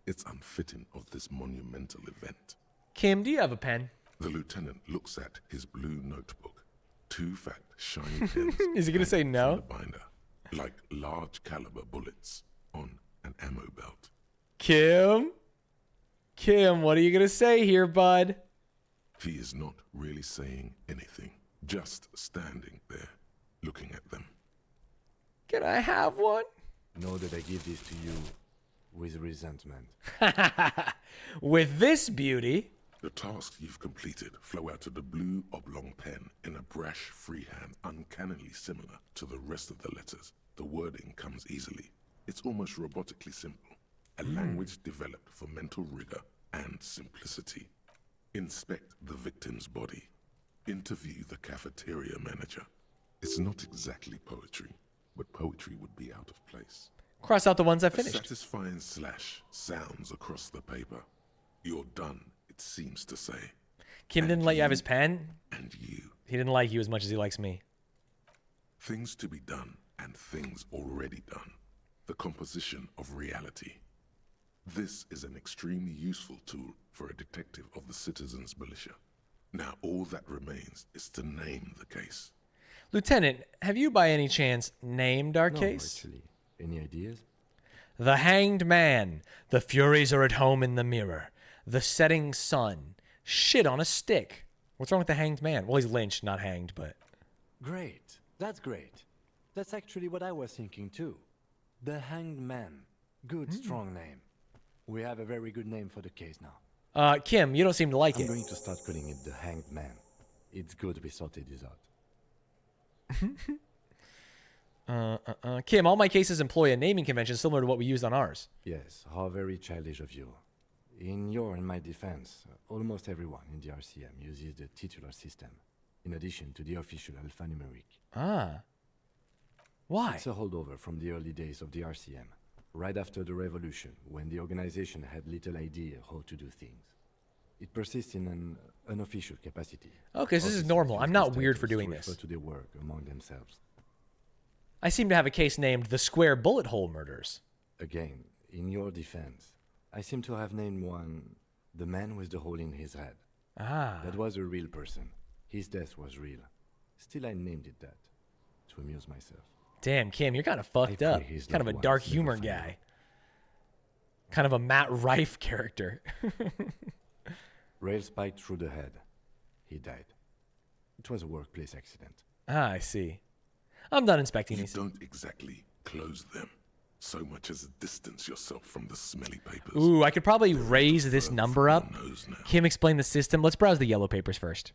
It's unfitting of this monumental event. Kim, do you have a pen? The lieutenant looks at his blue notebook. 2 fat, shiny pens. Is he going to say no? The binder, like large caliber bullets on an ammo belt. Kim, what are you going to say here, bud? He is not really saying anything, just standing there, looking at them. Can I have one? Know that I give this to you with resentment. With this beauty. The tasks you've completed flow out of the blue oblong pen in a brash freehand uncannily similar to the rest of the letters. The wording comes easily. It's almost robotically simple. A language developed for mental rigor and simplicity. Inspect the victim's body. Interview the cafeteria manager. It's not exactly poetry, but poetry would be out of place. Cross out the ones I A finished. satisfying slash sounds across the paper. You're done, it seems to say. Kim didn't let you have his pen? And you. He didn't like you as much as he likes me. Things to be done and things already done. The composition of reality. This is an extremely useful tool for a detective of the citizens' militia. Now all that remains is to name the case. Lieutenant, have you by any chance named our No, case? actually. Any ideas? The Hanged Man. The Furies are at home in the mirror. The Setting Sun. Shit on a stick. What's wrong with the Hanged Man? Well, he's lynched, not hanged, but... Great. That's great. That's actually what I was thinking too. The Hanged Man. Good, strong name. We have a very good name for the case now. Kim, you don't seem to like I'm it. going to start calling it the Hanged Man. It's good we sorted this out. Kim, all my cases employ a naming convention similar to what we used on ours. Yes, how very childish of you. In your and my defense, almost everyone in the RCM uses the titular system, in addition to the official alphanumeric. Ah. Why? It's a holdover from the early days of the RCM, right after the revolution, when the organization had little idea how to do things. It persists in an unofficial capacity. Okay, so this is normal. I'm not weird for doing this. Refer to their work among themselves. I seem to have a case named the Square Bullet Hole Murders. Again, in your defense, I seem to have named one the man with the hole in his head. Ah. That was a real person. His death was real. Still, I named it that, to amuse myself. Damn, Kim, you're kind of fucked up. Kind of a dark humor guy. Kind of a Matt Rife character. Rail spiked through the head. He died. It was a workplace accident. Ah, I see. I'm done inspecting these. You don't exactly close them, so much as distance yourself from the smelly papers. Ooh, I could probably raise this number up. Kim, explain the system. Let's browse the yellow papers first.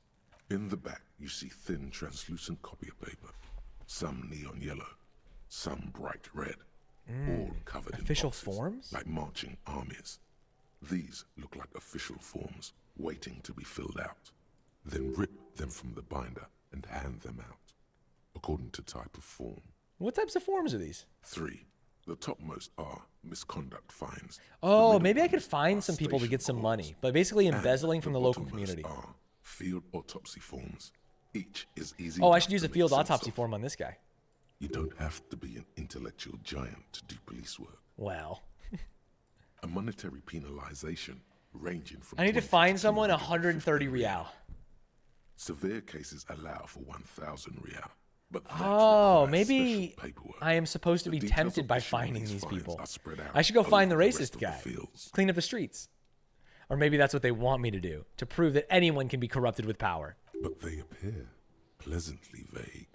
In the back, you see thin, translucent copy paper. Some neon yellow, some bright red, all covered Official in boxes, forms? like marching armies. These look like official forms, waiting to be filled out. Then rip them from the binder and hand them out, according to type of form. What types of forms are these? 3. The topmost are misconduct fines. Oh, maybe I could find some people to get some money, but basically embezzling from the local community. Are field autopsy forms. Each is easy. Oh, I should use a field autopsy form on this guy. You don't have to be an intellectual giant to do police work. Well. A monetary penalization ranging from... I need to find someone 130 real. Severe cases allow for 1,000 real. But oh, maybe I am supposed to be tempted by finding these people. I should go find the racist guy. Clean up the streets. Or maybe that's what they want me to do, to prove that anyone can be corrupted with power. But they appear pleasantly vague.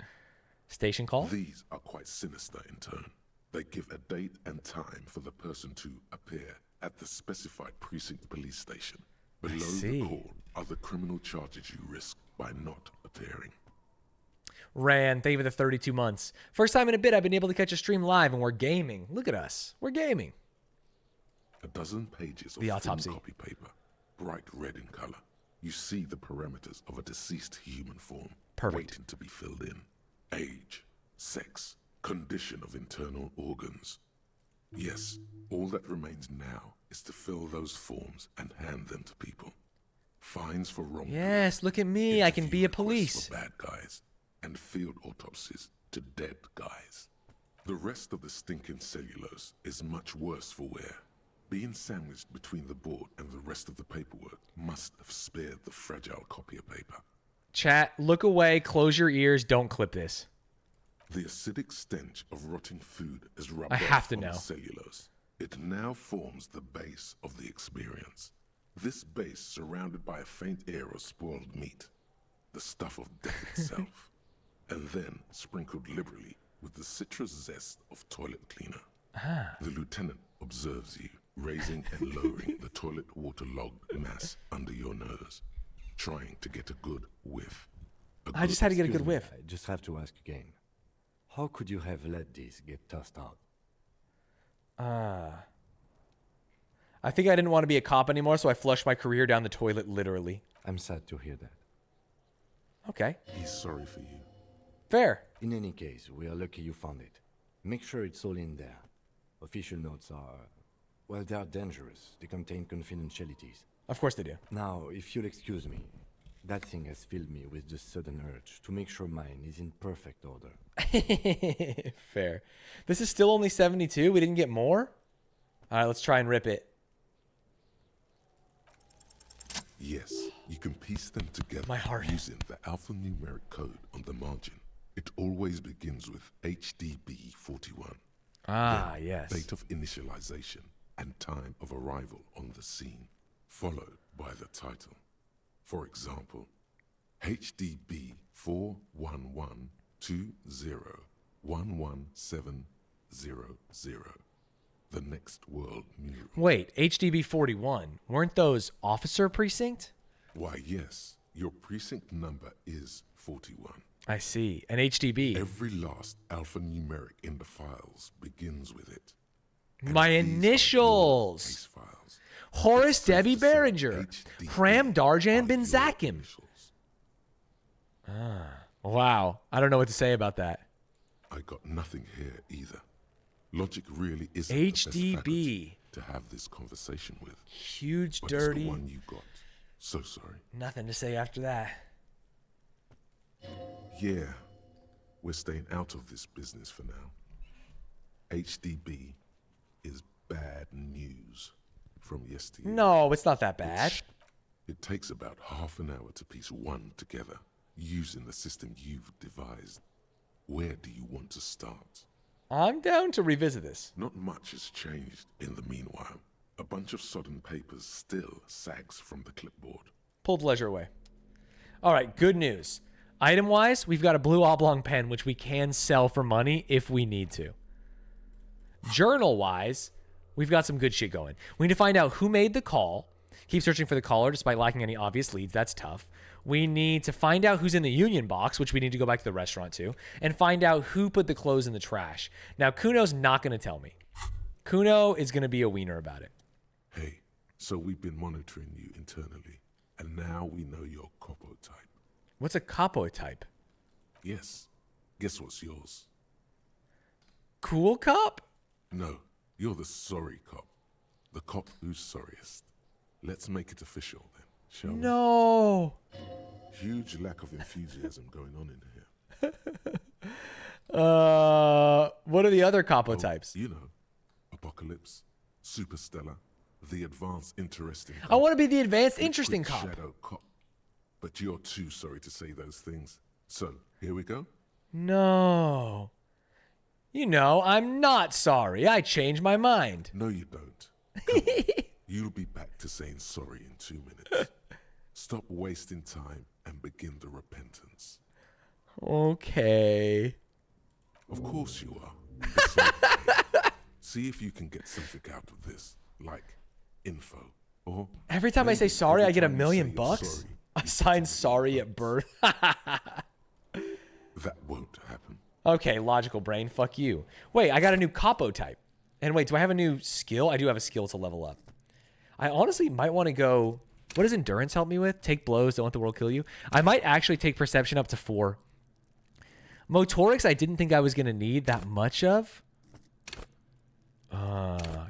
Station call? These are quite sinister in turn. They give a date and time for the person to appear at the specified precinct police station. Below the call are the criminal charges you risk by not appearing. Ran, thank you for the 32 months. First time in a bit I've been able to catch a stream live and we're gaming. Look at us. We're gaming. A dozen pages of the autopsy copy paper, bright red in color. You see the parameters of a deceased human form waiting to be filled in. Age, sex, condition of internal organs. Yes, all that remains now is to fill those forms and hand them to people. Fines for wrongdoing. Yes, look at me. I can be a police. For bad guys. And field autopsies to dead guys. The rest of the stinking cellulose is much worse for wear. Being sandwiched between the board and the rest of the paperwork must have spared the fragile copy of paper. Chat, look away, close your ears, don't clip this. The acidic stench of rotting food is rubbed off on the cellulose. It now forms the base of the experience. This base surrounded by a faint air of spoiled meat, the stuff of death itself, and then sprinkled liberally with the citrus zest of toilet cleaner. The lieutenant observes you, raising and lowering the toilet waterlogged mass under your nose, trying to get a good whiff. I just had to get a good whiff. I just have to ask again. How could you have let these get tossed out? I think I didn't want to be a cop anymore, so I flushed my career down the toilet literally. I'm sad to hear that. Okay. He's sorry for you. Fair. In any case, we are lucky you found it. Make sure it's all in there. Official notes are, well, they are dangerous. They contain confidentialities. Of course they do. Now, if you'll excuse me, that thing has filled me with the sudden urge to make sure mine is in perfect order. Fair. This is still only 72? We didn't get more? All right, let's try and rip it. Yes, you can piece them together My heart. using the alphanumeric code on the margin. It always begins with HDB 41. Ah, then yes. Date of initialization and time of arrival on the scene, followed by the title. For example, HDB 41120111700. The next world mural. Wait, HDB 41. Weren't those officer precinct? Why, yes. Your precinct number is 41. I see. And HDB. Every last alphanumeric in the files begins with it. My initials. Horace Debbie Behringer. Pram Darjan Ben Zakim. Wow. I don't know what to say about that. I got nothing here either. Logic really isn't HDB. to have this conversation with. Huge, but dirty. It's the one you got. So sorry. Nothing to say after that. Yeah, we're staying out of this business for now. HDB is bad news from yesterday. No, it's not that bad. It takes about half an hour to piece one together using the system you've devised. Where do you want to start? I'm down to revisit this. Not much has changed in the meanwhile. A bunch of sodden papers still sags from the clipboard. Pulled ledger away. All right, good news. Item-wise, we've got a blue oblong pen, which we can sell for money if we need to. Journal-wise, we've got some good shit going. We need to find out who made the call. Keep searching for the caller despite lacking any obvious leads. That's tough. We need to find out who's in the union box, which we need to go back to the restaurant to, and find out who put the clothes in the trash. Now, Kuno's not going to tell me. Kuno is going to be a wiener about it. Hey, so we've been monitoring you internally, and now we know your capo type. What's a capo type? Yes. Guess what's yours? Cool cop? No, you're the sorry cop. The cop who's sorriest. Let's make it official then, shall we? No. Huge lack of enthusiasm going on in here. What are the other capo types? You know, Apocalypse, Superstellar, the advanced interesting cop. I want to be the advanced Liquid interesting cop. Shadow cop. But you're too sorry to say those things. So, here we go. No. You know, I'm not sorry. I changed my mind. No, you don't. Come on. You'll be back to saying sorry in 2 minutes. Stop wasting time and begin the repentance. Okay. Of course you are. It's okay. See if you can get something out of this, like info. Or every time I say sorry, I get $1 million bucks. I signed sorry at birth. That won't happen. Okay, logical brain. Fuck you. Wait, I got a new capo type. And wait, do I have a new skill? I do have a skill to level up. I honestly might want to go... What does endurance help me with? Take blows, don't let the world kill you. I might actually take perception up to 4. Motorics, I didn't think I was going to need that much of.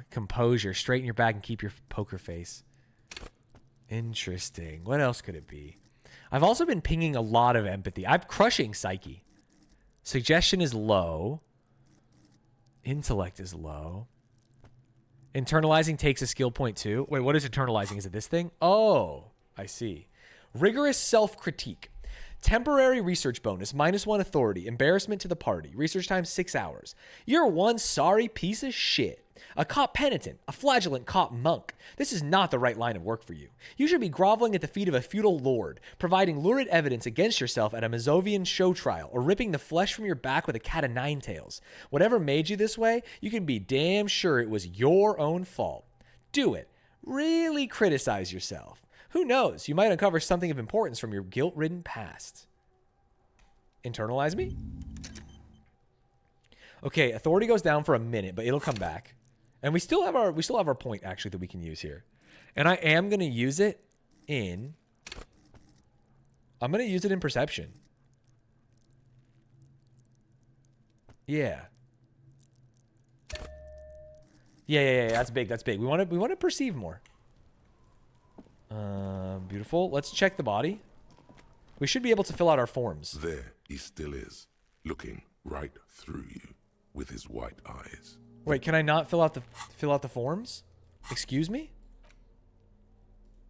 Composure. Straighten your back and keep your poker face. Interesting. What else could it be? I've also been pinging a lot of empathy. I'm crushing psyche. Suggestion is low. Intellect is low. Internalizing takes a skill point too. Wait, what is internalizing? Is it this thing? Oh, I see. Rigorous self-critique. Temporary research bonus, -1 authority. Embarrassment to the party. Research time 6 hours. You're one sorry piece of shit. A cop penitent. A flagellant cop monk. This is not the right line of work for you. You should be groveling at the feet of a feudal lord, providing lurid evidence against yourself at a Mazovian show trial, or ripping the flesh from your back with a cat of nine tails. Whatever made you this way, you can be damn sure it was your own fault. Do it. Really criticize yourself. Who knows? You might uncover something of importance from your guilt-ridden past. Internalize me? Okay, authority goes down for a minute, but it'll come back. And we still have our point actually that we can use here. And I am going to use it in perception. Yeah. Yeah. That's big. That's big. We want to perceive more. Beautiful. Let's check the body. We should be able to fill out our forms. There he still is, looking right through you with his white eyes. Wait, can I not fill out the forms? Excuse me?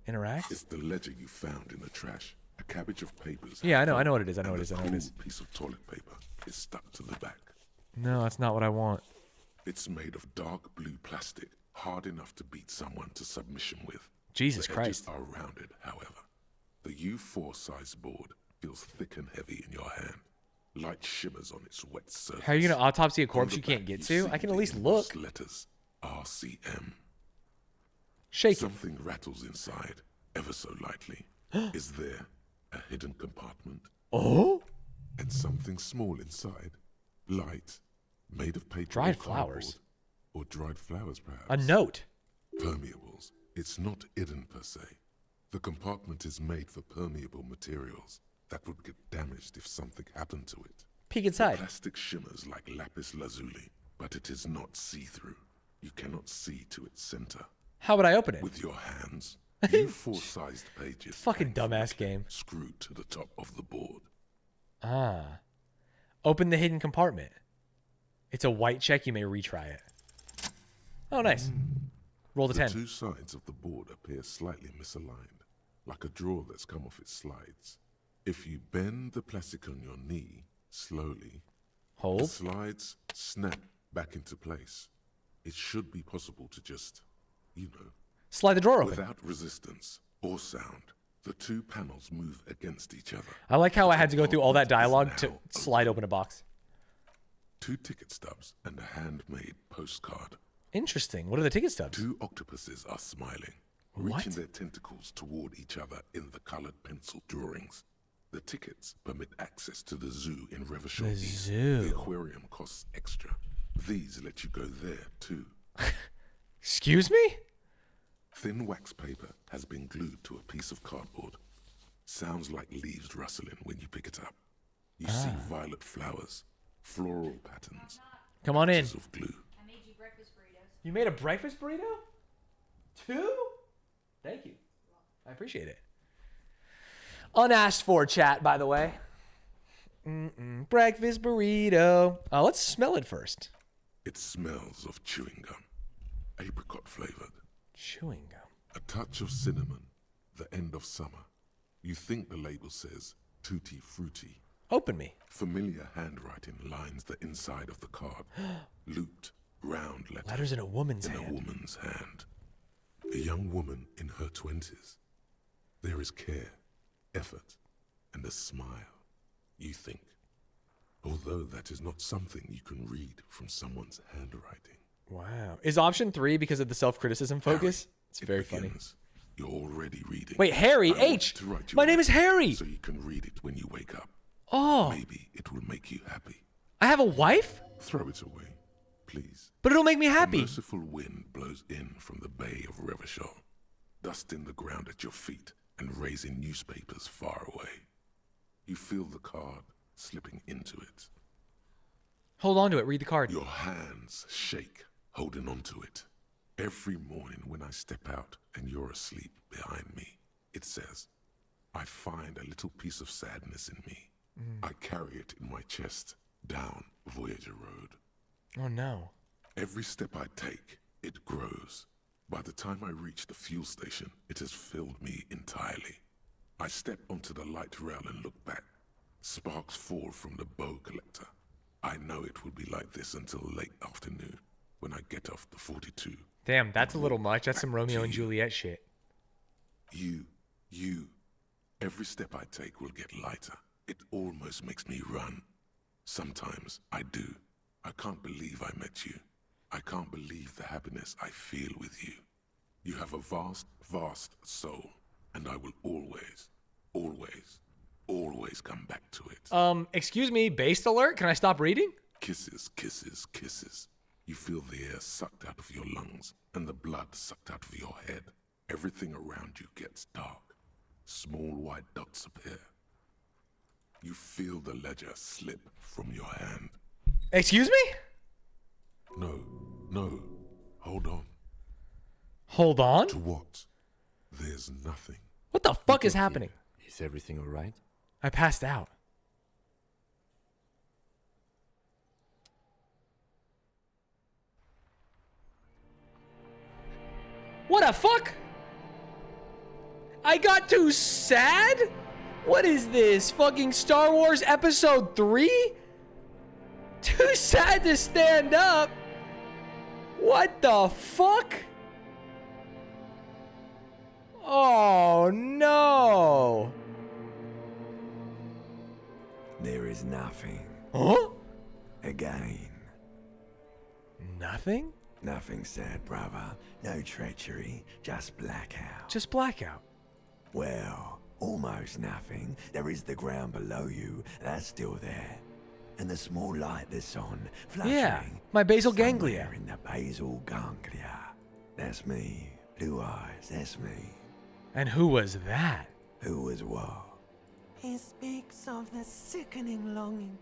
Interact? It's the ledger you found in the trash. A cabbage of papers. Yeah, I know what it is. I know and what it is. a I know what it is. cool piece of toilet paper is stuck to the back. No, that's not what I want. It's made of dark blue plastic, hard enough to beat someone to submission with. Jesus the Christ. edges are rounded, however. The U4 size board feels thick and heavy in your hand. Light shimmers on its wet surface. How are you going to autopsy a corpse On you the can't back, get you to? see I can at the least embossed look. letters RCM. Shake it. Something rattles inside, ever so lightly. Is there a hidden compartment? Oh? And something small inside, light, made of paper. Dried or flowers. Or dried flowers, perhaps. A note. Permeables. It's not hidden per se. The compartment is made for permeable materials that would get damaged if something happened to it. Peek inside. The plastic shimmers like lapis lazuli, but it is not see-through. You cannot see to its center. How would I open it? With your hands, U4-sized pages. Fucking dumbass game. Screwed to the top of the board. Ah. Open the hidden compartment. It's a white check. You may retry it. Oh, nice. Roll the 10. The two sides of the board appear slightly misaligned, like a drawer that's come off its slides. If you bend the plastic on your knee slowly, hold, the slides snap back into place. It should be possible to just, slide the drawer open. Without resistance or sound, the two panels move against each other. I like how I had to go through all that dialogue to slide open a box. 2 ticket stubs and a handmade postcard. Interesting. What are the ticket stubs? 2 octopuses are smiling, reaching their tentacles toward each other in the colored pencil drawings. The tickets permit access to the zoo in Reva. The zoo. The aquarium costs extra. These let you go there too. Excuse me? Thin wax paper has been glued to a piece of cardboard. Sounds like leaves rustling when you pick it up. You see violet flowers, floral patterns. Come on in. Of glue. I made you breakfast burritos. You made a breakfast burrito? 2? Thank you. I appreciate it. Unasked for chat, by the way. Breakfast burrito. Let's smell it first. It smells of chewing gum, apricot flavored. Chewing gum. A touch of cinnamon, the end of summer. You think the label says tutti frutti. Open me. Familiar handwriting lines the inside of the card. Looped, round letters. Letters in a woman's hand. In a woman's hand. A young woman in her 20s. There is care, effort, and a smile, you think. Although that is not something you can read from someone's handwriting. Wow. Is option 3 because of the self-criticism focus? Harry, it's very funny. You're already reading. Wait, Harry, H. My name is Harry. So you can read it when you wake up. Oh. Maybe it will make you happy. I have a wife? Throw it away, please. But it'll make me happy. A merciful wind blows in from the bay of Revachol, dusting the ground at your feet and raising newspapers far away. You feel the card slipping into it. Hold on to it. Read the card. Your hands shake, holding on to it. Every morning when I step out and you're asleep behind me, it says, I find a little piece of sadness in me. I carry it in my chest down Voyager Road. Oh no. Every step I take, it grows. By the time I reach the fuel station, it has filled me entirely. I step onto the light rail and look back. Sparks fall from the bow collector. I know it will be like this until late afternoon when I get off the 42. Damn, that's a little much. That's some Romeo and Juliet shit. You. Every step I take will get lighter. It almost makes me run. Sometimes I do. I can't believe I met you. I can't believe the happiness I feel with you. You have a vast, vast soul, and I will always, always, always come back to it. Excuse me, based alert? Can I stop reading? Kisses, kisses, kisses. You feel the air sucked out of your lungs and the blood sucked out of your head. Everything around you gets dark. Small white dots appear. You feel the ledger slip from your hand. Excuse me? No. Hold on. Hold on. To what? There's nothing. What the fuck is happening? Is everything alright? I passed out. What the fuck? I got too sad? What is this? Fucking Star Wars Episode 3? Too sad to stand up? What the fuck? Oh no. There is nothing. Huh? Again. Nothing? Nothing sad, brother. No treachery. Just blackout. Just blackout. Well, almost nothing. There is the ground below you. That's still there. And the small light that's on, fluttering. Yeah, my basal ganglia. Somewhere in the basal ganglia. That's me. Blue eyes, that's me. And who was that? Who was what? He speaks of the sickening longing,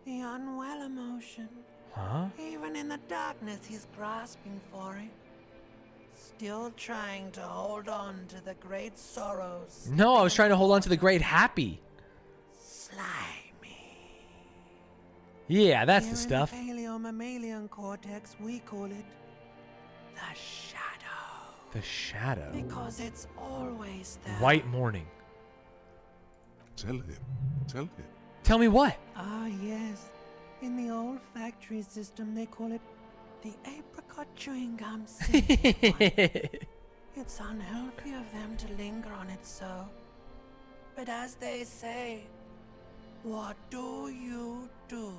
the unwell emotion. Huh? Even in the darkness, he's grasping for it. Still trying to hold on to the great sorrows. No, I was trying to hold on to the great happy. Slimy. Yeah, that's Here the stuff. In the paleo-mammalian cortex, we call it the shadow. The shadow. Because it's always there. White morning. Tell him. Tell him. Tell me what? Ah, yes. In the olfactory system, they call it the apricot chewing gum scent. It's unhealthy of them to linger on it so. But as they say, what do you do?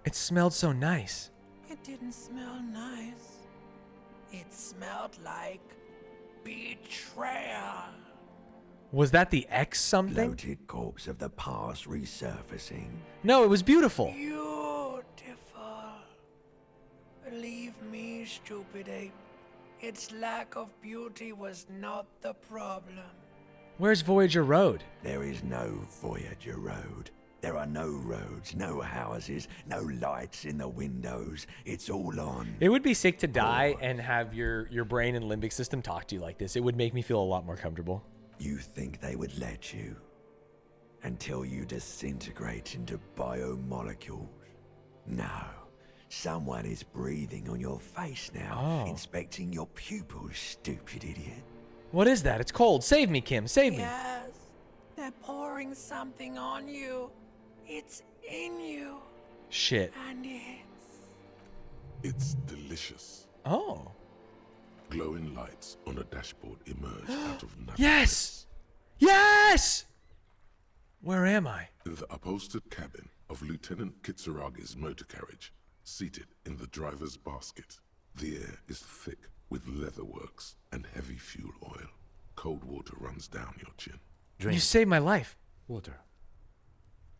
It smelled so nice. It didn't smell nice. It smelled like betrayal. Was that the X something? Bloated corpse of the past resurfacing. No, it was beautiful. Beautiful. Believe me, stupid ape. Its lack of beauty was not the problem. Where's Voyager Road? There is no Voyager Road. There are no roads, no houses, no lights in the windows. It's all on. It would be sick to die and have your brain and limbic system talk to you like this. It would make me feel a lot more comfortable. You think they would let you? Until you disintegrate into biomolecules? No. Someone is breathing on your face now, inspecting your pupils, stupid idiot. What is that? It's cold. Save me, Kim. Save me. Yes, they're pouring something on you. It's in you. Shit. And It's delicious. Oh. Glowing lights on a dashboard emerge out of nothing. Yes! Yes! Where am I? In the upholstered cabin of Lieutenant Kitsuragi's motor carriage, seated in the driver's basket. The air is thick with leatherworks and heavy fuel oil. Cold water runs down your chin. You saved my life. Water.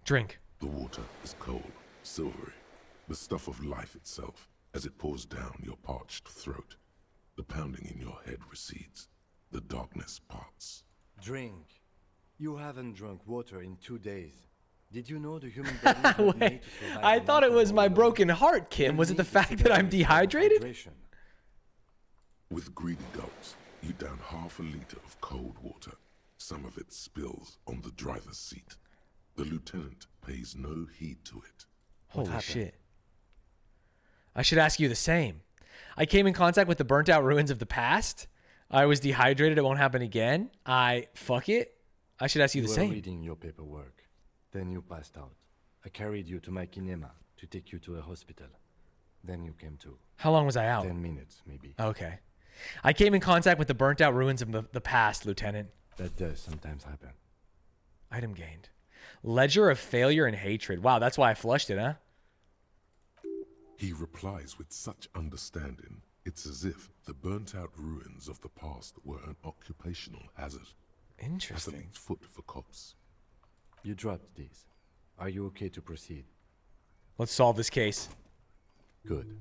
Drink. The water is cold, silvery, the stuff of life itself, as it pours down your parched throat. The pounding in your head recedes. The darkness parts. Drink. You haven't drunk water in 2 days. Did you know the human body is not made to survive I on thought it was alcohol my alone? broken heart, Kim. Was it the fact that I'm dehydrated? With greedy gulps, you down half a liter of cold water. Some of it spills on the driver's seat. The lieutenant pays no heed to it. Holy shit. I should ask you the same. I came in contact with the burnt out ruins of the past. I was dehydrated. It won't happen again. Fuck it. I should ask you the were same. reading your paperwork. Then you passed out. I carried you to my kinema to take you to a hospital. Then you came to. How long was I out? 10 minutes, maybe. Okay. I came in contact with the burnt out ruins of the past, Lieutenant. That does sometimes happen. Item gained. Ledger of failure and hatred. Wow, that's why I flushed it, huh? He replies with such understanding, it's as if the burnt-out ruins of the past were an occupational hazard. Interesting. Athlete's foot for cops. You dropped these. Are you okay to proceed? Let's solve this case. Good.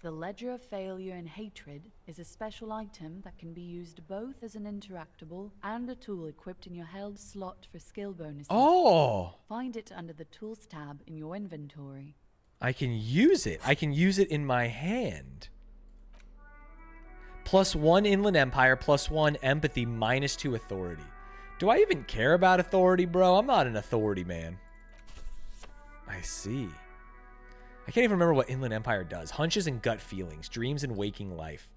The Ledger of Failure and Hatred is a special item that can be used both as an interactable and a tool equipped in your held slot for skill bonuses. Oh! Find it under the Tools tab in your inventory. I can use it. I can use it in my hand. +1 Inland Empire, +1 Empathy, -2 Authority. Do I even care about authority, bro? I'm not an authority man. I see. I can't even remember what Inland Empire does. Hunches and gut feelings. Dreams and waking life.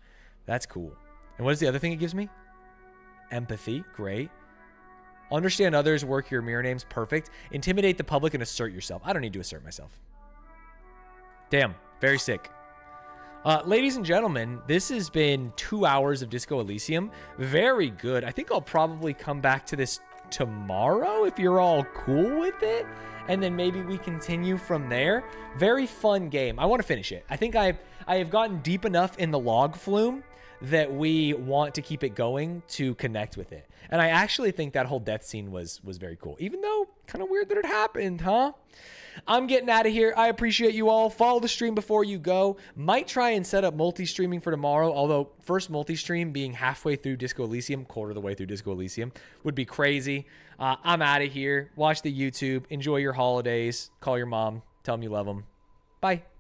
That's cool. And what is the other thing it gives me? Empathy. Great. Understand others. Work your mirror names. Perfect. Intimidate the public and assert yourself. I don't need to assert myself. Damn. Very sick. Ladies and gentlemen, this has been 2 hours of Disco Elysium. Very good. I think I'll probably come back to this tomorrow if you're all cool with it. And then maybe we continue from there. Very fun game. I want to finish it. I think I have gotten deep enough in the log flume that we want to keep it going to connect with it. And I actually think that whole death scene was very cool. Even though kind of weird that it happened, huh? I'm getting out of here. I appreciate you all. Follow the stream before you go. Might try and set up multi-streaming for tomorrow, although first multi-stream being halfway through Disco Elysium, quarter of the way through Disco Elysium, would be crazy. I'm out of here. Watch the YouTube. Enjoy your holidays. Call your mom. Tell them you love them. Bye.